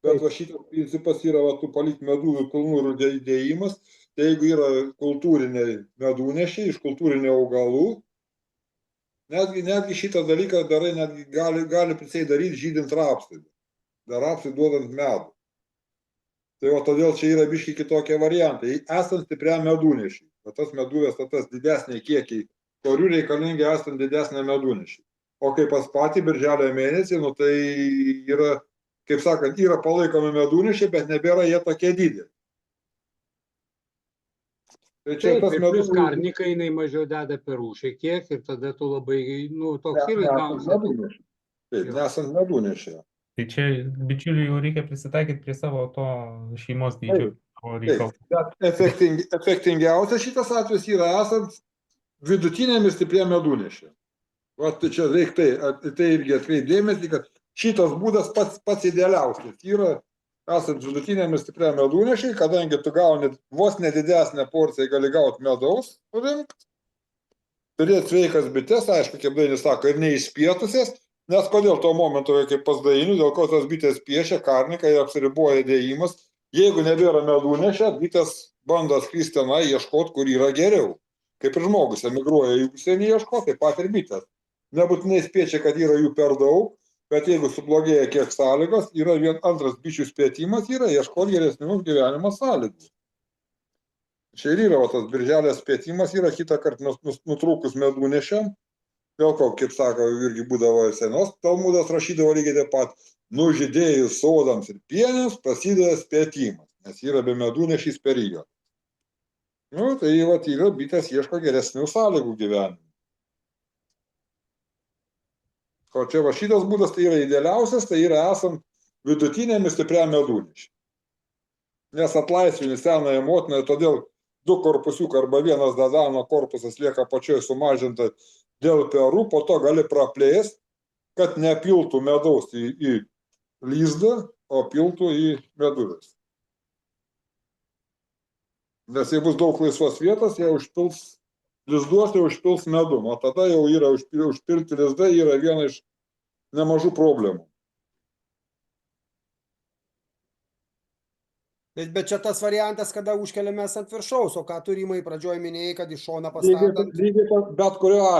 Bet va šitas principas yra va tų palikt medūvių pilnų ir dėjimas. Tai jeigu yra kultūriniai medūnešiai iš kultūrinių augalų, netgi šitą dalyką darai, netgi gali prisei daryti žydint rapsai. Dar rapsai duodant medų. Tai o todėl čia yra biški kitokie variantai. Esant stipriam medūnešiui, tas meduvės, tas didesniai kiekiai korių reikalingi esant didesnė medūnešiui. O kaip pas patį birželio mėnesį, nu tai yra, kaip sakant, yra palaikomi medūnešiai, bet nebėra jie tokie dideli. Tai čia Taip, tas ir plius medūnešiai. karnikai jinai mažiau deda perų šiek tiek ir tada tu labai, nu, toks irgi gaunasi. Taip, nesant medūnešiai. Tai čia, bičiuliui, jau reikia prisitaikyti prie savo to šeimos dydžio reikalų. Bet efektingiausias šitas atvejis yra esant vidutiniam ir stipriam medūnešiam. Va, tai čia reikia tai irgi atkreipdėmėsi, kad šitas būdas pats idealiausias yra esant vidutiniam ir stipriam medūnešiai, kadangi tu gauni vos nedidesnę porciją, gali gauti medaus, turėti sveikas bites, aišku, kaip Dainis sako, ir neišspietusias, nes kodėl tuo momentu, kaip pas Dainių, dėl ko tos bitės piešia, karnikai apsiriboja dėjimas, jeigu nebėra medūnešio, bitės bando skristi tenai, ieškoti, kur yra geriau. Kaip ir žmogus emigruoja į užsienį ieškoti, taip pat ir bitės. Nebūtinai spėčia, kad yra jų per daug, bet jeigu sublogėja kiek sąlygos, yra antras bičių spėtimas, yra ieškoti geresnių gyvenimo sąlygų. Čia ir yra, o tas birželio spėtimas yra kitą kartą nutrūkus medūnešiam, dėl ko, kaip sako, irgi būdavo senos Talmudas rašydavo lygiai taip pat, nužydėjus sodams ir pienėms prasideda spėtimas, nes yra be medūnešys periodas. Nu, tai va, yra bitės ieško geresnių sąlygų gyvenimui. O čia va šitas būdas tai yra idealiausias, tai yra esant vidutiniam ir stipriam medūnešiui. Nes atlaisvini senąją motiną, todėl 2 korpusiukai arba vienas dadano korpusas lieka pačioj sumažinta dėl perų, po to gali praplėsti, kad nepiltų medaus į lizdą, o piltų į meduvės. Nes jei bus daug laisvos vietos, jie užpils lizduos, tai užpils medum, o tada jau yra užpilti lizdai, yra viena iš nemažų problemų. Bet čia tas variantas, kada užkeliamės ant viršaus, o ką turimai pradžioj minėjai, kad iš šoną pastatant. Lygiai bet kuriuo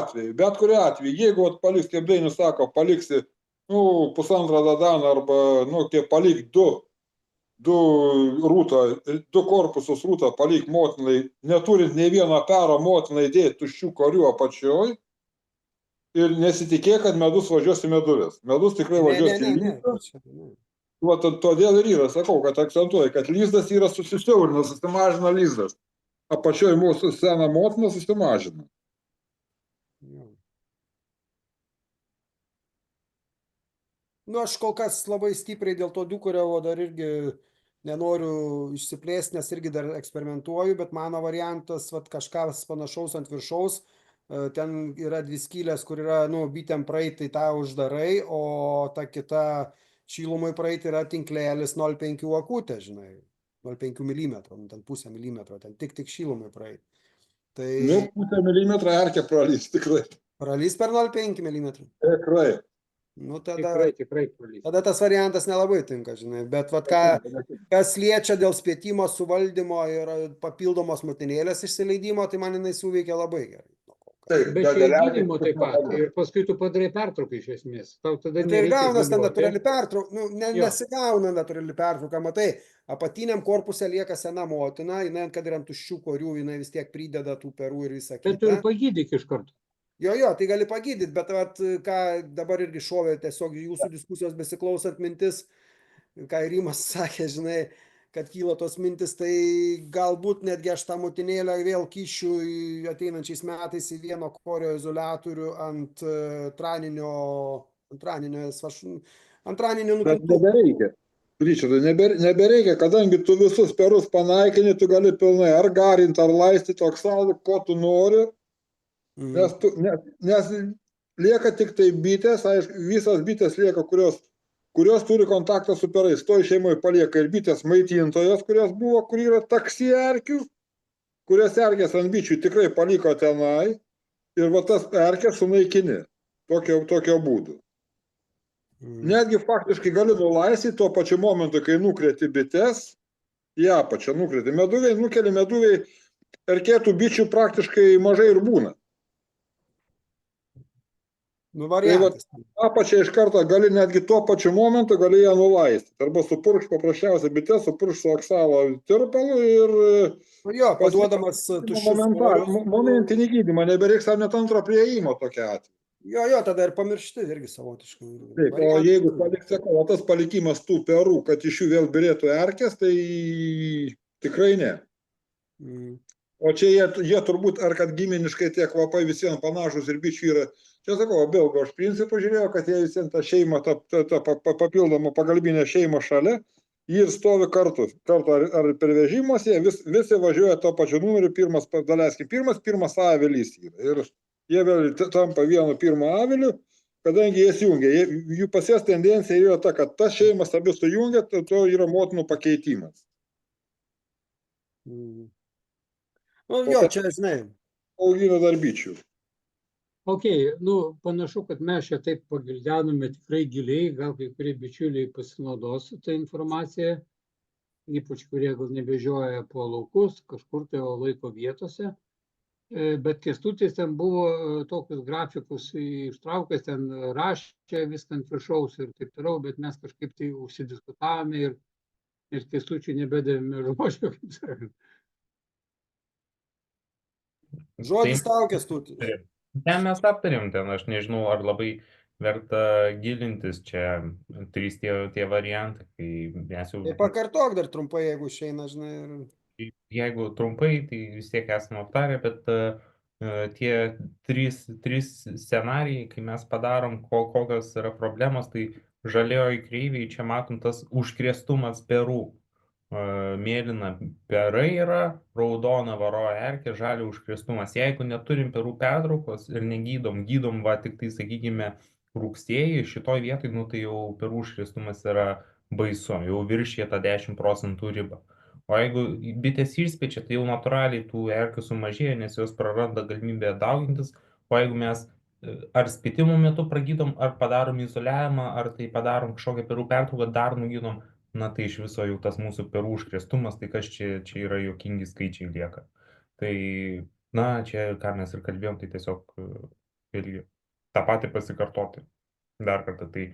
atveju, jeigu paliks, kaip Dainius sako, paliksi pusantrą dadaną arba, kaip palik 2 rūtą, 2 korpusus rūtą palik motinai, neturint nei vieno pero motinai dėti tuščių korių apačioj ir nesitikėk, kad medus važiuos į meduvės. Medus tikrai važiuos į lizdą. Todėl ir yra, sakau, kad akcentuoja, kad lizdas yra susisiaurinas, susimažina lizdas. Apačioj mūsų sena motina susimažina. Aš kol kas labai stipriai dėl to dukurio dar irgi nenoriu išsiplėsti, nes irgi dar eksperimentuoju, bet mano variantas, kažkas panašaus ant viršaus, ten yra 2 skylės, kur yra, bitėm praeiti tą uždarai, o ta kita šilumai praeiti yra tinklėlis 0,5 akutė, žinai, 0,5 mm, ten 0,5 mm, ten tik šilumai praeiti. Tai... 0,5 mm erkė pralys, tikrai. Pralys per 0,5 mm? Tikrai. Tikrai pralys. Tada tas variantas nelabai tinka, žinai, bet kas liečia dėl spėtimo suvaldymo ir papildomos motinėlės išsileidimo, tai man jinai suveikia labai gerai. Bet čia gydymo taip pat, ir paskui tu padarai pertrauką iš esmės. Tai ir gaunas ta natūrali pertrauka, nesigauna natūrali pertrauka, matai, apatiniam korpuse lieka sena motina, jinai, kad ir ant tuščių korių, jinai vis tiek prideda tų perų ir visą kitą. Bet tu ir pagydyk iš karto. Jo, tai gali pagydyti, bet ką dabar irgi šovė tiesiog jūsų diskusijos besiklausant mintis, ką Rimas sakė, žinai, kad kyla tos mintis, tai galbūt netgi aš tą motinėlę vėl kišiu ateinančiais metais į vieno korio izoliatorių ant antraninio Bet nebereikia. Ričardai, nebereikia, kadangi tu visus perus panaikini, tu gali pilnai ar garinti, ar laistyti oksalų, ko tu nori, nes lieka tik tai bitės, aišku, visas bitės lieka, kurios turi kontaktą su perais. Toj šeimoje palieka ir bitės maitintojos, kurios buvo, kur yra taksi erkių, kurias erkės ant bičių tikrai paliko tenai. ir va tas erkės sunaikini tokio būdu. Netgi faktiškai gali nulaistyti tuo pačiu momentu, kai nukreti bites, į apačią nukreti meduviai, nukeli meduviai, erkėtų bičių praktiškai mažai ir būna. Nu, Tai va, variantas. apačią iš karto gali netgi tuo pačiu momentu gali ją nulaistyti. Arba supurkš paprasčiausiai bites, supurkš su oksalo tirpalu ir Nu, jo, paduodamas tuščius svorius. momentinį gydymą, nebereiks ar net antro prieimo tokia atveju. Jo, tada ir pamiršti irgi savotiškai. Taip, o Variantas jeigu turi. sakau, tas palikimas tų perų, kad iš jų vėl birėtų erkės, tai tikrai ne. Mm. O čia jie turbūt, ar kad giminiškai tie kvapai visiems panašus ir bičių yra. Čia sakau, belgo, aš principų žiūrėjau, kad jie visiems tą šeimą, tą papildomą pagalbinę šeimą šalia, jie ir stovi kartu ar per vežimus, jie visi važiuoja to pačiu numeriu, pirmas avilys yra. Ir jie vėl tampa vienu pirmu aviliu, kadangi jie jungia. Jų pasies tendencija yra ta, kad tas šeimas abi sujungia, tai to yra motinų pakeitimas. Mm. Nu, jo, čia, žinai, Augina dar bičių. Ok, nu, panašu, kad mes čia taip pagildenome tikrai giliai, gal kai kurie bičiuliai pasinaudos tą informaciją, ypač kurie gal nebežioja po laukus, kažkur tai laiko vietose. Bet Kęstutis ten buvo tokius grafikus ištraukęs, ten rašė viską ant viršaus ir taip toliau, bet mes kažkaip tai užsidiskutavome ir Kęstučiui nebedavėme žodžio, kaip sakant. žodis tau, Kęstutis. Ten mes aptarėm, ten aš nežinau, ar labai verta gilintis čia trys tie variantai, kai mes jau... Tai pakartok dar trumpai, jeigu išeina, žinai. Ir... Jeigu trumpai, tai vis tiek esame aptarę, bet tie trys scenarijai, kai mes padarom, kokios yra problemos, tai žalioji kreiviai, čia matom tas užkrėstumas perų. Mėlyna perai yra, raudona varoja erkė, žalia užkrėstumas. Jeigu neturim perų pertraukos ir gydom va tik tai, sakykime, rugsėjį, šitoj vietoj, nu tai jau perų užkrėstumas yra baisu, jau viršė tą 10% ribą. O jeigu bitės išspečia, tai jau natūraliai tų erkių sumažėja, nes jos praranda galimybę daugintis. O jeigu mes ar spitimo metu pragydom, ar padarom izoliavimą, ar tai padarom kažkokią perų pertrauką, dar nugydom, na tai iš viso jau tas mūsų perų užkrėstumas, tai kas čia yra juokingi skaičiai lieka. Tai, na, čia ką mes ir kalbėjom, tai tiesiog vėlgi tą patį pasikartoti dar kartą. Tai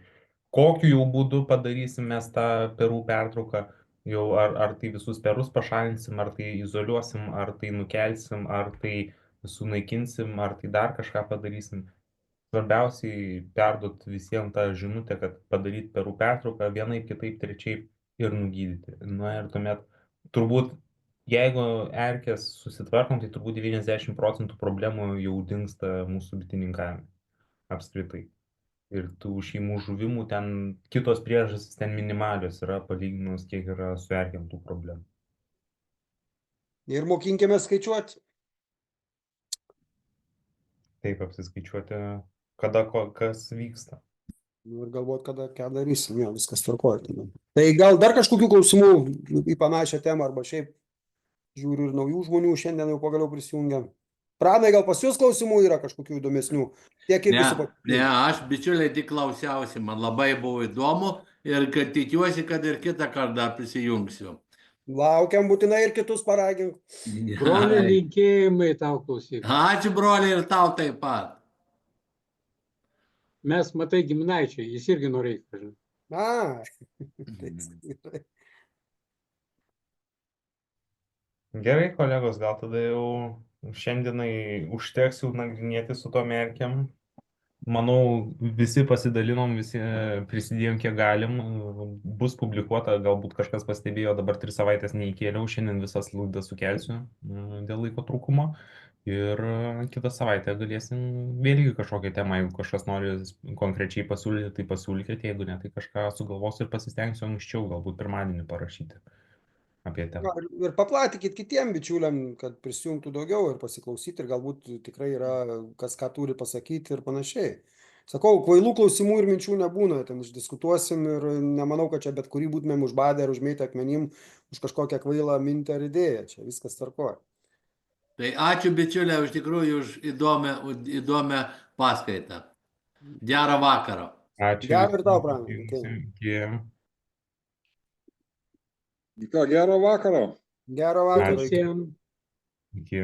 kokiu jau būdu padarysim mes tą perų pertrauką, jau ar tai visus perus pašalinsim, ar tai izoliuosim, ar tai nukelsim, ar tai sunaikinsim, ar tai dar kažką padarysim. Svarbiausiai perduot visiems tą žinutę, kad padaryti perų pertrauką vienaip, kitaip, trečiaip ir nugydyti. Na ir tuomet turbūt, jeigu erkės susitvarkom, tai turbūt 90% problemų jau dingsta mūsų bitininkavime apskritai. Ir tų šeimų žuvimų ten kitos priežastys ten minimalios yra palyginus, kiek yra su erkėm tų problemų. Ir mokinkime skaičiuoti. Taip apsiskaičiuoti, kada kas vyksta. Nu, ir galvot, kada ką darysim, jo, viskas tvarkoja. Tai gal dar kažkokių klausimų į panašią temą, arba šiaip žiūriu ir naujų žmonių šiandien jau pagaliau prisijungia. Pranai, gal pas jūs klausimų yra kažkokių įdomesnių? Tiek ir visi Ne, aš bičiuliai tik klausiausi, man labai buvo įdomu ir kad tikiuosi, kad ir kitą kartą prisijungsiu. Laukiam būtinai ir kitus paragink. Broliai, linkėjimai tau, klausyk. Ačiū, broliai, ir tau taip pat. Mes, matai, giminaičiai, jis irgi norėjo. A, Gerai, kolegos, gal tada jau šiandienai užteks jau nagrinėti su tom erkėm. Manau, visi pasidalinom, visi prisidėjom kiek galim. Bus publikuota, galbūt kažkas pastebėjo, dabar 3 savaitės neįkėliau, šiandien visas laidas sukelsiu dėl laiko trūkumo. Ir kitą savaitę galėsim vėlgi kažkokią temą, jeigu kažkas nori konkrečiai pasiūlyti, tai pasiūlykite, jeigu ne, tai kažką sugalvosiu ir pasistengsiu anksčiau, galbūt pirmadienį parašyti apie temą. ir paplatikit kitiem bičiuliam, kad prisijungtų daugiau ir pasiklausyti, ir galbūt tikrai yra kas ką turi pasakyti ir panašiai. Sakau, kvailų klausimų ir minčių nebūna, ten išdiskutuosim ir nemanau, kad čia bet kurį būtumėm užbadę ar užmėtę akmenim už kažkokią kvailą mintį ar idėją, čia viskas tvarkoja. Tai ačiū bičiuliai iš tikrųjų už įdomią paskaitą. Gerą vakarą. Ačiū Gero ir tau, visiems. Pranai. Iki. Iki. Ką, gero vakaro. Gero vakaro. Ačiū. Iki. Visiems. Iki.